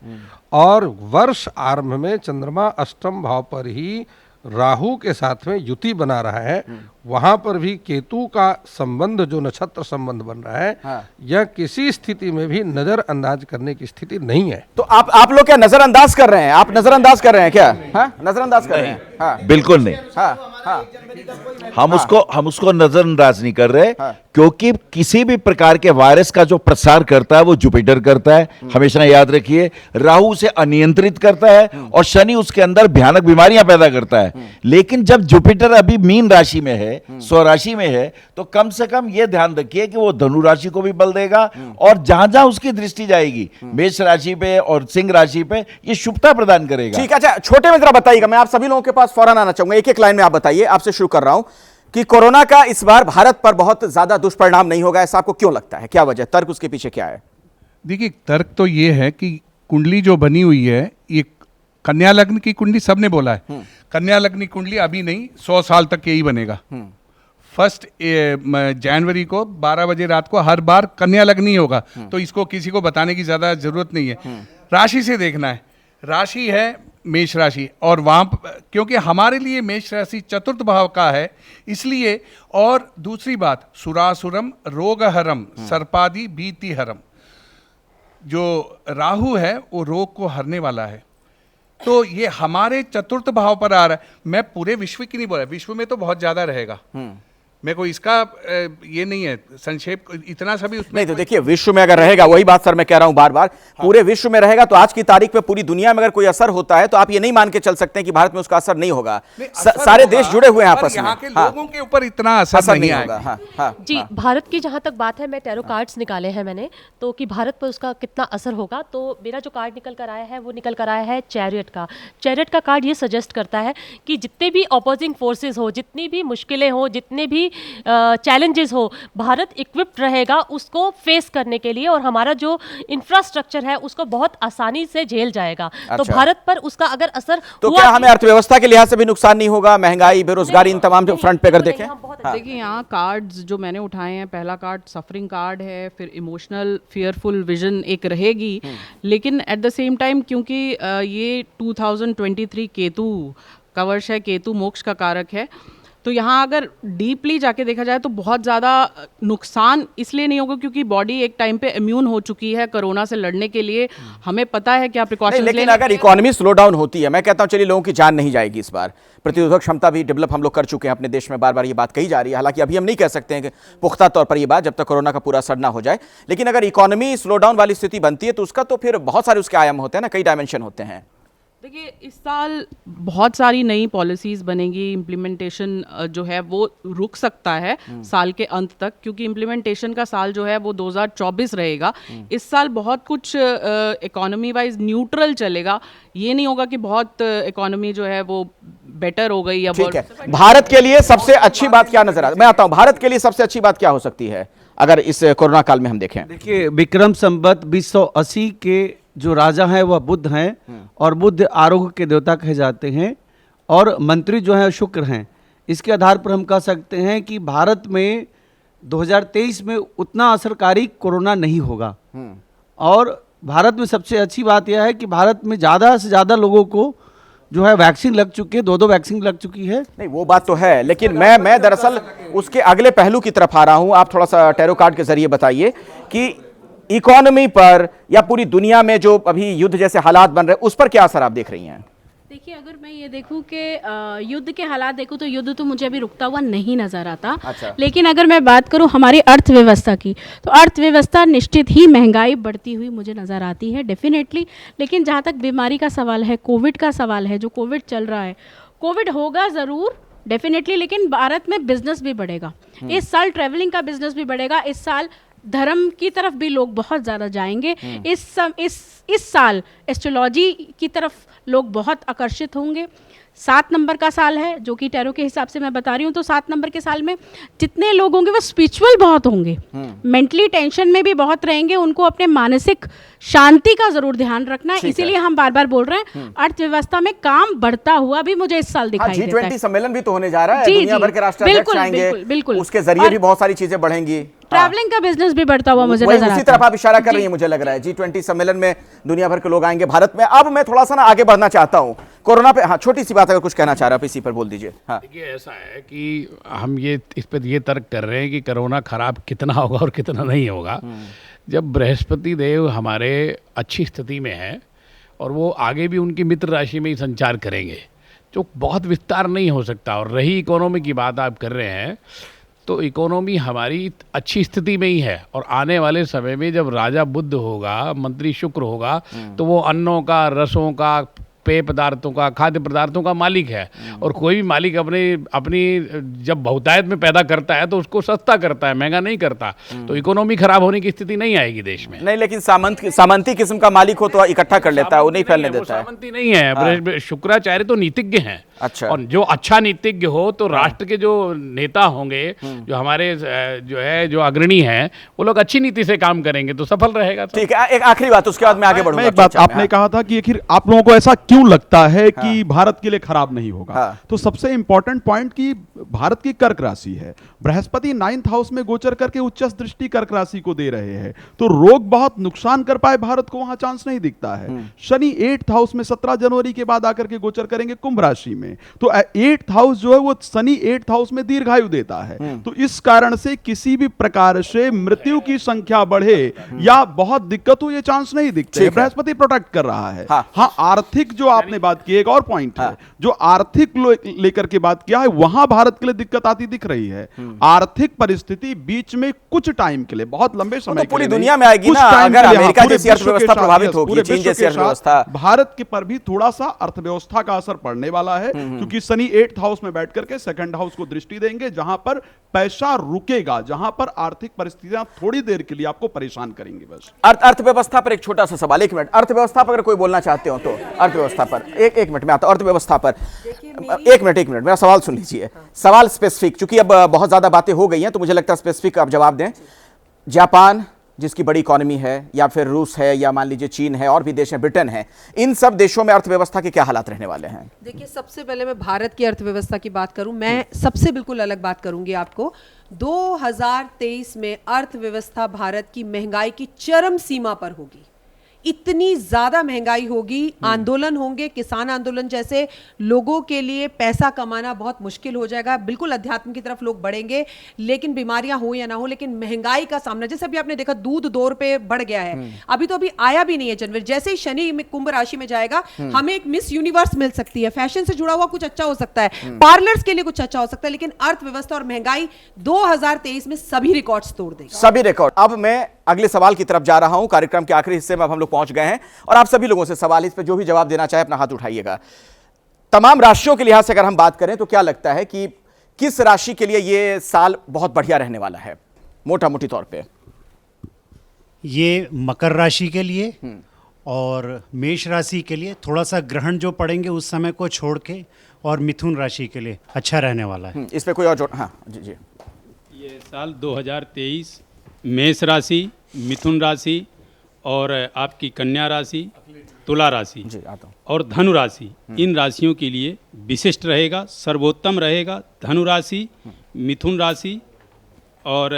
[SPEAKER 15] और वर्ष आरंभ में चंद्रमा अष्टम भाव पर ही राहु के साथ में युति बना रहा है। वहां पर भी केतु का संबंध, जो नक्षत्र संबंध बन रहा है, हाँ। यह किसी स्थिति में भी नजरअंदाज करने की स्थिति नहीं है।
[SPEAKER 1] तो आप लोग क्या नजरअंदाज कर रहे हैं? आप नजरअंदाज कर रहे हैं क्या? हाँ? नजरअंदाज कर रहे हैं? हाँ।
[SPEAKER 2] बिल्कुल नहीं।
[SPEAKER 1] हाँ, हाँ।
[SPEAKER 2] हम उसको नजरअंदाज नहीं कर रहे, क्योंकि किसी भी प्रकार के वायरस का जो प्रसार करता है वो जुपिटर करता है, हमेशा याद रखिए। राहु उसे अनियंत्रित करता है और शनि उसके अंदर भयानक बीमारियां पैदा करता है। लेकिन जब जुपिटर अभी मीन राशि में है, स्वराशि में है, तो कम से कम यह ध्यान रखिए कि वो धनु राशि को भी बल देगा। और जहां जहां उसकी दृष्टि जाएगी, मेष राशि पे और सिंह राशि पे, ये शुभता प्रदान करेगा।
[SPEAKER 1] ठीक है। अच्छा, छोटे में जरा बताइएगा, मैं आप सभी लोगों के पास फौरन आना चाहूंगा। एक एक लाइन में आप बताइए। आपसे शुरू कर रहा हूं कि कोरोना का इस बार भारत पर बहुत ज्यादा दुष्परिणाम नहीं होगा, ऐसा आपको क्यों लगता है? क्या वजह, तर्क उसके पीछे क्या है?
[SPEAKER 3] देखिए, तर्क तो ये है कि कुंडली जो बनी हुई है, ये कन्या लग्न की कुंडली सबने बोला है। कन्या लग्न की कुंडली अभी नहीं, 100 साल तक यही बनेगा। 1 जनवरी को 12 बजे रात को हर बार कन्या लग्न ही होगा। तो इसको किसी को बताने की ज्यादा जरूरत नहीं है। राशि से देखना है, राशि है मेष राशि, और वहाँ क्योंकि हमारे लिए मेष राशि चतुर्थ भाव का है, इसलिए। और दूसरी बात, सुरासुरम रोगहरम सर्पादि भीतिहरम, जो राहु है वो रोग को हरने वाला है। तो ये हमारे चतुर्थ भाव पर आ रहा है। मैं पूरे विश्व की नहीं बोल रहा, विश्व में तो बहुत ज्यादा रहेगा। मेरे को इसका ये नहीं है संक्षेप इतना सभी उसमें
[SPEAKER 1] नहीं। तो देखिए, विश्व में अगर रहेगा, वही बात सर मैं कह रहा हूं बार बार, पूरे विश्व में रहेगा तो आज की तारीख पे पूरी दुनिया में अगर कोई असर होता है तो आप ये नहीं मान के चल सकते हैं कि भारत में उसका असर नहीं होगा। सारे देश जुड़े हुए हैं आपस में,
[SPEAKER 3] यहाँ के लोगों के ऊपर इतना असर नहीं होगा।
[SPEAKER 6] जी, भारत की जहां तक बात है, मैं टैरो कार्ड्स निकाले हैं मैंने, तो कि भारत पर उसका कितना असर होगा, तो मेरा जो कार्ड निकल कर आया है वो निकल कर आया है चैरियट का। चैरियट का कार्ड ये सजेस्ट करता है कि जितने भी अपोजिंग फोर्सेस हो, जितनी भी मुश्किलें हो, जितने भी चैलेंजेस हो, भारत इक्विप्ड रहेगा उसको फेस करने के लिए, और हमारा जो इंफ्रास्ट्रक्चर है उसको बहुत आसानी से झेल जाएगा। अच्छा। तो भारत पर उसका अगर असर
[SPEAKER 1] तो क्या हमें अर्थव्यवस्था के लिहाज से भी नुकसान नहीं होगा? महंगाई, बेरोजगारी, इन तमाम जो फ्रंट पे अगर देखें।
[SPEAKER 7] देखिए, यहाँ कार्ड्स जो मैंने उठाए हैं, पहला कार्ड सफरिंग कार्ड है, फिर इमोशनल फियरफुल विजन एक रहेगी। लेकिन एट द सेम टाइम, क्योंकि ये 2023 केतु का वर्ष है, केतु मोक्ष का कारक है, तो यहाँ अगर डीपली जाके देखा जाए तो बहुत ज़्यादा नुकसान इसलिए नहीं होगा क्योंकि बॉडी एक टाइम पे इम्यून हो चुकी है कोरोना से लड़ने के लिए। हमें पता है क्या प्रिकॉशन।
[SPEAKER 1] लेकिन अगर इकोनॉमी स्लो डाउन होती है, मैं कहता हूँ चलिए लोगों की जान नहीं जाएगी इस बार, प्रतिरोधक क्षमता भी डेवलप हम लोग कर चुके हैं अपने देश में, बार बार ये बात कही जा रही है। हालांकि अभी हम नहीं कह सकते हैं कि पुख्ता तौर पर ये बात, जब तक कोरोना का पूरा असर ना हो जाए। लेकिन अगर इकोनॉमी स्लो डाउन वाली स्थिति बनती है तो उसका तो फिर बहुत सारे उसके आयाम होते हैं ना, कई डायमेंशन होते हैं।
[SPEAKER 7] देखिए इस साल बहुत सारी नई पॉलिसीज़ बनेंगी, इम्प्लीमेंटेशन जो है वो रुक सकता है साल के अंत तक, क्योंकि इम्प्लीमेंटेशन का साल जो है वो 2024 रहेगा। इस साल बहुत कुछ इकोनॉमी वाइज न्यूट्रल चलेगा, ये नहीं होगा कि बहुत इकोनॉमी जो है वो बेटर हो गई या
[SPEAKER 1] ठीक है। भारत के लिए सबसे अच्छी बात क्या नजर आता है? मैं आता हूं, भारत के लिए सबसे अच्छी बात क्या हो सकती है अगर इस कोरोना काल में हम देखें?
[SPEAKER 20] देखिए, विक्रम संवत 2080 के जो राजा हैं वह बुद्ध हैं और बुद्ध आरोग्य के देवता कहे जाते हैं और मंत्री जो हैं शुक्र हैं। इसके आधार पर हम कह सकते हैं कि भारत में 2023 में उतना असरकारी कोरोना नहीं होगा। और भारत में सबसे अच्छी बात यह है कि भारत में ज़्यादा से ज़्यादा लोगों को जो है वैक्सीन लग चुकी है, 2 वैक्सीन लग चुकी है।
[SPEAKER 1] नहीं, वो बात तो है, लेकिन मैं दरअसल उसके अगले पहलू की तरफ आ रहा हूं। आप थोड़ा सा टैरो कार्ड के जरिए बताइए कि इकोनॉमी पर या पूरी दुनिया में जो अभी युद्ध जैसे हालात बन रहे हैं उस पर क्या असर आप देख रही हैं?
[SPEAKER 4] देखिए, अगर मैं ये देखूं कि युद्ध के हालात देखूं तो युद्ध तो मुझे अभी रुकता हुआ नहीं नज़र आता।
[SPEAKER 1] अच्छा।
[SPEAKER 4] लेकिन अगर मैं बात करूं हमारी अर्थव्यवस्था की, तो अर्थव्यवस्था निश्चित ही महंगाई बढ़ती हुई मुझे नज़र आती है डेफिनेटली। लेकिन जहां तक बीमारी का सवाल है, कोविड का सवाल है, जो कोविड चल रहा है, कोविड होगा ज़रूर डेफिनेटली, लेकिन भारत में बिजनेस भी बढ़ेगा। इस साल ट्रैवलिंग का बिजनेस भी बढ़ेगा, इस साल धर्म की तरफ भी लोग बहुत ज़्यादा जाएंगे। इस साल एस्ट्रोलॉजी की तरफ लोग बहुत आकर्षित होंगे। 7 नंबर का साल है, जो कि टैरो के हिसाब से मैं बता रही हूँ, तो 7 नंबर के साल में जितने लोग होंगे वो स्पिरिचुअल बहुत होंगे, मेंटली टेंशन में भी बहुत रहेंगे, उनको अपने मानसिक शांति का जरूर ध्यान रखना है। इसीलिए हम बार बार बोल रहे हैं अर्थव्यवस्था में काम बढ़ता हुआ भी मुझे इस साल दिखाई देता है।
[SPEAKER 1] G20 सम्मेलन भी तो होने जा रहा है, दुनिया भर के राष्ट्राध्यक्ष आएंगे,
[SPEAKER 4] बिल्कुल,
[SPEAKER 1] उसके जरिए भी बहुत सारी चीजें बढ़ेंगी।
[SPEAKER 4] ट्रैवलिंग का बिजनेस भी बढ़ता हुआ मुझे नजर आता है।
[SPEAKER 1] उसी तरफ आप इशारा कर रही हैं, मुझे लग रहा है G20 सम्मेलन में दुनिया भर के लोग आएंगे भारत में। अब मैं थोड़ा सा ना आगे बढ़ना चाहता हूं कोरोना पे। हाँ, छोटी सी बात अगर कुछ कहना चाह रहा है इसी पर बोल दीजिए। हाँ,
[SPEAKER 12] देखिए, ऐसा है कि हम इस पर ये तर्क कर रहे हैं कि कोरोना खराब कितना होगा और कितना नहीं होगा। जब बृहस्पति देव हमारे अच्छी स्थिति में है और वो आगे भी उनकी मित्र राशि में ही संचार करेंगे, जो बहुत विस्तार नहीं हो सकता। और रही इकोनॉमी की बात आप कर रहे हैं, तो इकोनॉमी हमारी अच्छी स्थिति में ही है। और आने वाले समय में जब राजा बुद्ध होगा, मंत्री शुक्र होगा, तो वो अन्नों का, रसों का, पेय पदार्थों का, खाद्य पदार्थों का मालिक है। और कोई भी मालिक अपनी जब बहुतायत में पैदा करता है तो उसको सस्ता करता है, महंगा नहीं करता। तो इकोनॉमी खराब होने की स्थिति नहीं आएगी देश में।
[SPEAKER 1] नहीं, लेकिन सामंती किस्म का मालिक हो तो इकट्ठा कर लेता है, वो नहीं फैलने देता है।
[SPEAKER 12] सामंती नहीं है, शुक्राचार्य तो नीतिज्ञ हैं।
[SPEAKER 1] अच्छा।
[SPEAKER 12] और जो अच्छा नीतिज्ञ हो तो राष्ट्र के जो नेता होंगे, जो हमारे जो अग्रणी हैं, वो लोग अच्छी नीति से काम करेंगे तो सफल रहेगा।
[SPEAKER 1] ठीक है, एक आखिरी बात, उसके बाद मैं आगे बढ़ूंगा।
[SPEAKER 13] एक बात आपने कहा था कि आखिर आप लोगों को ऐसा क्यों लगता है कि भारत के लिए खराब नहीं होगा? तो सबसे इंपॉर्टेंट पॉइंट कि भारत की कर्क राशि है, बृहस्पति 9th हाउस में गोचर करके उच्च दृष्टि कर्क राशि को दे रहे हैं, तो रोग बहुत नुकसान कर पाए भारत को वहां चांस नहीं दिखता है। शनि 8th हाउस में 17 जनवरी के बाद आकर के गोचर करेंगे कुंभ राशि में, तो 8th हाउस जो है वो शनि 8th हाउस में दीर्घायु देता है। तो इस कारण से किसी भी प्रकार से मृत्यु की संख्या बढ़े या बहुत दिक्कत हो, ये चांस नहीं दिखते। बृहस्पति प्रोटेक्ट कर रहा है। हाँ, आर्थिक जो आपने बात की, एक और पॉइंट है जो आर्थिक लेकर के बात किया है, वहां भारत के लिए दिक्कत आती दिख रही है। आर्थिक परिस्थिति बीच में कुछ टाइम के लिए, बहुत लंबे समय
[SPEAKER 1] तो पूरी दुनिया में आएगी ना, अगर अमेरिका जैसी अर्थव्यवस्था प्रभावित होगी, चीन जैसी अर्थव्यवस्था,
[SPEAKER 13] भारत के पर भी थोड़ा सा अर्थव्यवस्था का असर पड़ने वाला है, क्योंकि शनि 8th हाउस में बैठ करके 2nd हाउस को दृष्टि देंगे, जहां पर पैसा रुकेगा, जहां पर आर्थिक परिस्थितियां थोड़ी देर के लिए आपको परेशान करेंगी। बस
[SPEAKER 1] अर्थव्यवस्था पर एक छोटा सा सवाल, 1 मिनट, अर्थव्यवस्था पर अगर कोई बोलना चाहते हो तो अर्थव्यवस्था पर एक मिनट में आता हूं। अर्थव्यवस्था पर एक मिनट मेरा सवाल सुन लीजिए। सवाल स्पेसिफिक, चूंकि अब बहुत ज्यादा बातें हो गई हैं तो मुझे लगता है स्पेसिफिक आप जवाब दें। जापान जिसकी बड़ी इकोनॉमी है, या फिर रूस है, या मान लीजिए चीन है, और भी देश हैं, ब्रिटेन है, इन सब देशों में अर्थव्यवस्था के क्या हालात रहने वाले हैं?
[SPEAKER 21] देखिए, सबसे पहले मैं भारत की अर्थव्यवस्था की बात करूं, मैं सबसे बिल्कुल अलग बात करूंगी आपको। 2023 में अर्थव्यवस्था भारत की महंगाई की चरम सीमा पर होगी। इतनी ज्यादा महंगाई होगी, आंदोलन होंगे, किसान आंदोलन जैसे, लोगों के लिए पैसा कमाना बहुत मुश्किल हो जाएगा। बिल्कुल अध्यात्म की तरफ लोग बढ़ेंगे, लेकिन बीमारियां हो या ना हो, लेकिन महंगाई का सामना, जैसे अभी आपने देखा दूध 2 रुपए बढ़ गया है, अभी तो अभी आया भी नहीं है जनवरी, जैसे ही शनि में कुंभ राशि में जाएगा, हमें एक मिस यूनिवर्स मिल सकती है। फैशन से जुड़ा हुआ कुछ अच्छा हो सकता है, पार्लर्स के लिए कुछ अच्छा हो सकता है, लेकिन अर्थव्यवस्था और महंगाई 2023 में सभी रिकॉर्ड्स तोड़ देगी,
[SPEAKER 1] सभी रिकॉर्ड। अब मैं अगले सवाल की तरफ जा रहा हूं। कार्यक्रम के आखिरी हिस्से में अब हम लोग पहुंच गए हैं और आप सभी लोगों से सवाल, इस पर जो भी जवाब देना चाहे अपना हाथ उठाइएगा। तमाम राशियों के लिहाज से अगर हम बात करें तो क्या लगता है कि किस राशि के लिए ये साल बहुत बढ़िया रहने वाला है मोटा मोटी तौर पे?
[SPEAKER 16] ये मकर राशि के लिए और मेष राशि के लिए थोड़ा सा ग्रहण जो पड़ेंगे उस समय को छोड़ के, और मिथुन राशि के लिए अच्छा रहने वाला है।
[SPEAKER 1] इस पे कोई और जोड़? हाँ जी जी।
[SPEAKER 5] ये साल 2023 मेष राशि, मिथुन राशि और आपकी कन्या राशि, तुला राशि और धनु राशि, इन राशियों के लिए विशिष्ट रहेगा, सर्वोत्तम रहेगा। धनु राशि, मिथुन राशि और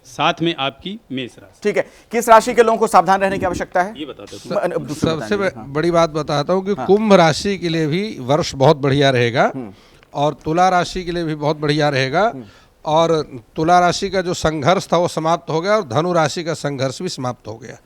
[SPEAKER 5] साथ में आपकी मेष राशि।
[SPEAKER 1] ठीक है, किस राशि के लोगों को सावधान रहने की आवश्यकता है?
[SPEAKER 5] ये बता दो।
[SPEAKER 15] सबसे बड़ी बात बताता हूँ कि कुंभ राशि के लिए भी वर्ष बहुत बढ़िया रहेगा और तुला राशि के लिए भी बहुत बढ़िया रहेगा। और तुला राशि का जो संघर्ष था वो समाप्त हो गया और धनु राशि का संघर्ष भी समाप्त हो गया।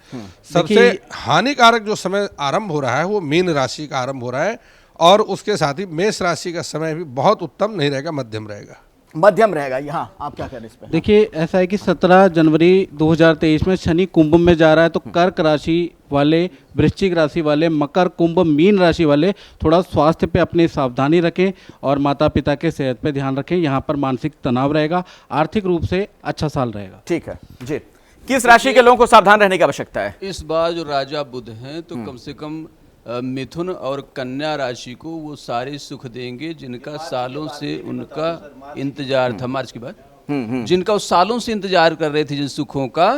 [SPEAKER 15] सबसे हानिकारक जो समय आरंभ हो रहा है वो मीन राशि का आरंभ हो रहा है और उसके साथ ही मेष राशि का समय भी बहुत उत्तम नहीं रहेगा, मध्यम रहेगा।
[SPEAKER 1] मध्यम रहेगा। यहाँ आप क्या कह रहे हैं इस पे?
[SPEAKER 20] देखिए, ऐसा है कि 17 जनवरी 2023 में शनि कुंभ में जा रहा है, तो कर्क राशि वाले, वृश्चिक राशि वाले, मकर, कुंभ, मीन राशि वाले थोड़ा स्वास्थ्य पे अपनी सावधानी रखें और माता पिता के सेहत पे ध्यान रखें। यहाँ पर मानसिक तनाव रहेगा, आर्थिक रूप से अच्छा साल रहेगा।
[SPEAKER 1] ठीक है जी। किस राशि के लोगों को सावधान रहने की आवश्यकता है?
[SPEAKER 19] इस बार जो राजा बुध हैं तो कम से कम मिथुन और कन्या राशि को वो सारे सुख देंगे जिनका सालों से उनका इंतजार था। मार्च की बात, जिनका वो सालों से इंतजार कर रहे थे जिन सुखों का,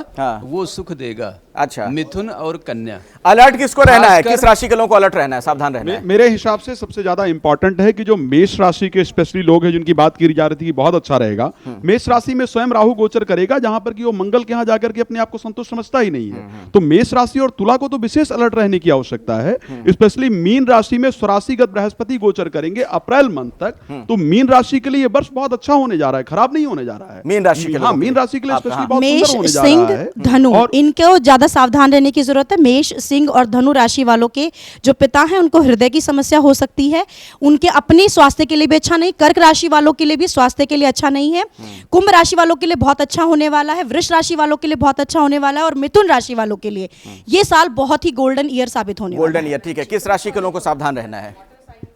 [SPEAKER 19] वो सुख देगा।
[SPEAKER 1] अच्छा,
[SPEAKER 19] मिथुन और कन्या।
[SPEAKER 1] अलर्ट किसको रहना है? किस राशि के लोगों को अलर्ट रहना है, सावधान रहना है?
[SPEAKER 13] मेरे हिसाब से सबसे ज्यादा इंपॉर्टेंट है कि जो मेष राशि के स्पेशली लोग हैं जिनकी बात की जा रही थी कि बहुत अच्छा रहेगा, मेष राशि में स्वयं राहु गोचर करेगा जहां पर कि वो मंगल के यहां जाकर के अपने आप को संतुष्ट समझता ही नहीं है। तो मेष राशि और तुला को तो विशेष अलर्ट रहने की आवश्यकता है। स्पेशली मीन राशि में स्वराशिगत बृहस्पति गोचर करेंगे अप्रैल मंथ तक, तो मीन राशि के लिए यह वर्ष बहुत अच्छा होने जा रहा है, खराब नहीं होने जा रहा है।
[SPEAKER 1] मीन राशि के लिए,
[SPEAKER 13] मीन राशि के लिए स्पेशली बहुत
[SPEAKER 23] मेष,
[SPEAKER 13] सुंदर होने जा रहा है।
[SPEAKER 23] सिंह, धनु, इनको ज्यादा सावधान रहने की जरूरत है। मेष, सिंह और धनु राशि वालों के जो पिता हैं उनको हृदय की समस्या हो सकती है, उनके अपने स्वास्थ्य के लिए भी अच्छा नहीं। कर्क राशि वालों के लिए भी स्वास्थ्य के लिए अच्छा नहीं है। कुंभ राशि वालों के लिए बहुत अच्छा होने वाला है, वृष राशि वालों के लिए बहुत अच्छा होने वाला है और मिथुन राशि वालों के लिए ये साल बहुत ही गोल्डन ईयर साबित होने वाला है।
[SPEAKER 1] गोल्डन ईयर, ठीक है। किस राशि के लोगों को सावधान रहना है?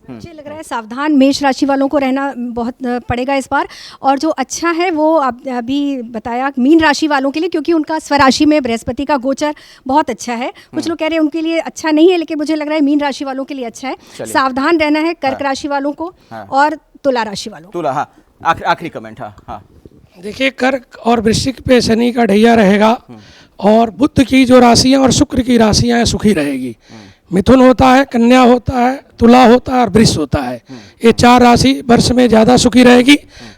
[SPEAKER 17] मुझे लग रहा है सावधान मेष राशि वालों को रहना बहुत पड़ेगा इस बार। और जो अच्छा है वो अभी बताया मीन राशि वालों के लिए, क्योंकि उनका स्वराशि में बृहस्पति का गोचर बहुत अच्छा है। कुछ लोग कह रहे हैं उनके लिए अच्छा नहीं है, लेकिन मुझे लग रहा है मीन राशि वालों के लिए अच्छा है। सावधान रहना है कर्क राशि वालों को और तुला राशि वालों को।
[SPEAKER 1] तुला, हाँ, आखिरी कमेंट। हाँ,
[SPEAKER 22] देखिए, कर्क और वृश्चिक पे शनि का ढैया रहेगा और बुध की जो राशियां और शुक्र की राशियां हैं सुखी रहेगी। मिथुन होता है, कन्या होता है, तुला होता है और वृष होता है। ये चार राशि वर्ष में ज़्यादा सुखी रहेगी।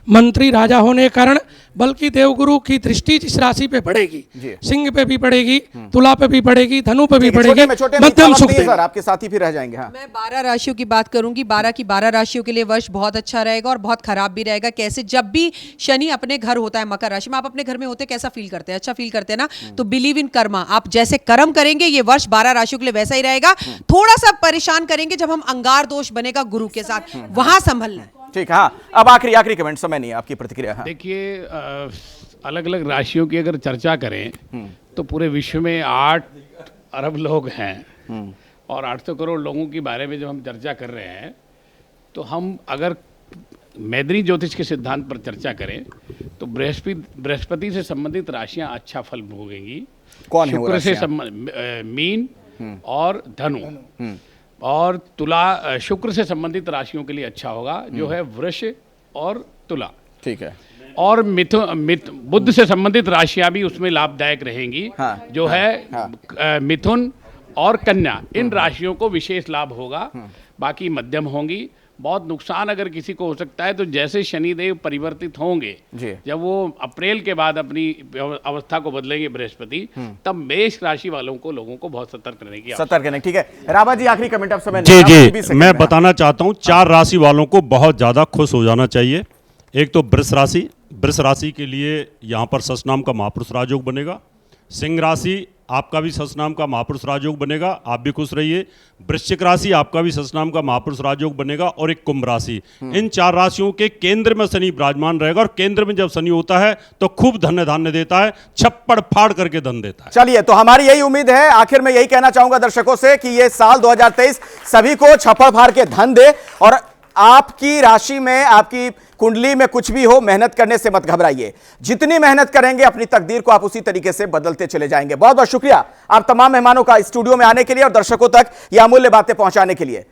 [SPEAKER 22] मंत्री राजा होने के कारण बल्कि देवगुरु की दृष्टि इस राशि पे पड़ेगी, सिंह पे भी पड़ेगी, तुला पे भी पड़ेगी, धनु पे भी पड़ेगी। मध्यम सुख
[SPEAKER 1] सर, आपके साथी भी रह जाएंगे। हाँ,
[SPEAKER 21] मैं 12 राशियों की बात करूंगी। 12 की 12 राशियों के लिए वर्ष बहुत अच्छा रहेगा और बहुत खराब भी रहेगा। कैसे? जब भी शनि अपने घर होता है मकर राशि में, आप अपने घर में होते कैसा फील करते हैं? अच्छा फील करते हैं ना। तो बिलीव इन कर्मा, आप जैसे कर्म करेंगे ये वर्ष 12 राशियों के लिए वैसा ही रहेगा। थोड़ा सा परेशान करेंगे जब हम अंगार दोष बनेगा गुरु के साथ, वहां संभलना है।
[SPEAKER 1] ठीक है। हाँ, अब आखिरी कमेंट, समय नहीं है, आपकी प्रतिक्रिया। हाँ।
[SPEAKER 12] देखिए, अलग अलग राशियों की अगर चर्चा करें तो पूरे विश्व में 8 अरब लोग हैं और 800 करोड़ लोगों के बारे में जब हम चर्चा कर रहे हैं तो हम अगर मैदनी ज्योतिष के सिद्धांत पर चर्चा करें तो बृहस्पति से संबंधित राशियां अच्छा फल भोगेंगी।
[SPEAKER 1] कौन है वो
[SPEAKER 12] शुक्र से
[SPEAKER 1] राशियां?
[SPEAKER 12] मीन और धनु और तुला। शुक्र से संबंधित राशियों के लिए अच्छा होगा जो है वृष और तुला।
[SPEAKER 1] ठीक है।
[SPEAKER 12] और बुध से संबंधित राशियां भी उसमें लाभदायक रहेंगी। जो है मिथुन और कन्या, इन राशियों को विशेष लाभ होगा, बाकी मध्यम होंगी। बहुत नुकसान अगर किसी को हो सकता है तो जैसे शनिदेव परिवर्तित होंगे, जब वो अप्रैल के बाद अपनी अवस्था को बदलेंगे बृहस्पति, तब मेष राशि वालों को लोगों को बहुत सतर्क रहने की
[SPEAKER 1] सतर्क रहने। ठीक है, रामा जी आखिरी कमेंट आप समय।
[SPEAKER 8] जी, मैं बताना चाहता हूँ 4 राशि वालों को बहुत ज्यादा खुश हो जाना चाहिए। एक तो वृष राशि के लिए यहाँ पर सच नाम का महापुरुष राजयोग बनेगा। सिंह राशि आपका भी ससनाम का महापुरुष राजयोग बनेगा, आप भी खुश रहिए। वृश्चिक राशि आपका भी ससनाम का महापुरुष राजयोग बनेगा, और एक कुंभ राशि। इन 4 राशियों के केंद्र में शनि विराजमान रहेगा, और केंद्र में जब शनि होता है तो खूब धन्य धान्य देता है, छप्पड़ फाड़ करके धन देता है।
[SPEAKER 1] चलिए, तो हमारी यही उम्मीद है। आखिर में यही कहना चाहूंगा दर्शकों से कि ये साल 2023 सभी को छप्पड़ फाड़ के धन दे, और आपकी राशि में, आपकी कुंडली में कुछ भी हो, मेहनत करने से मत घबराइए। जितनी मेहनत करेंगे अपनी तकदीर को आप उसी तरीके से बदलते चले जाएंगे। बहुत बहुत शुक्रिया आप तमाम मेहमानों का स्टूडियो में आने के लिए और दर्शकों तक ये अमूल्य बातें पहुंचाने के लिए।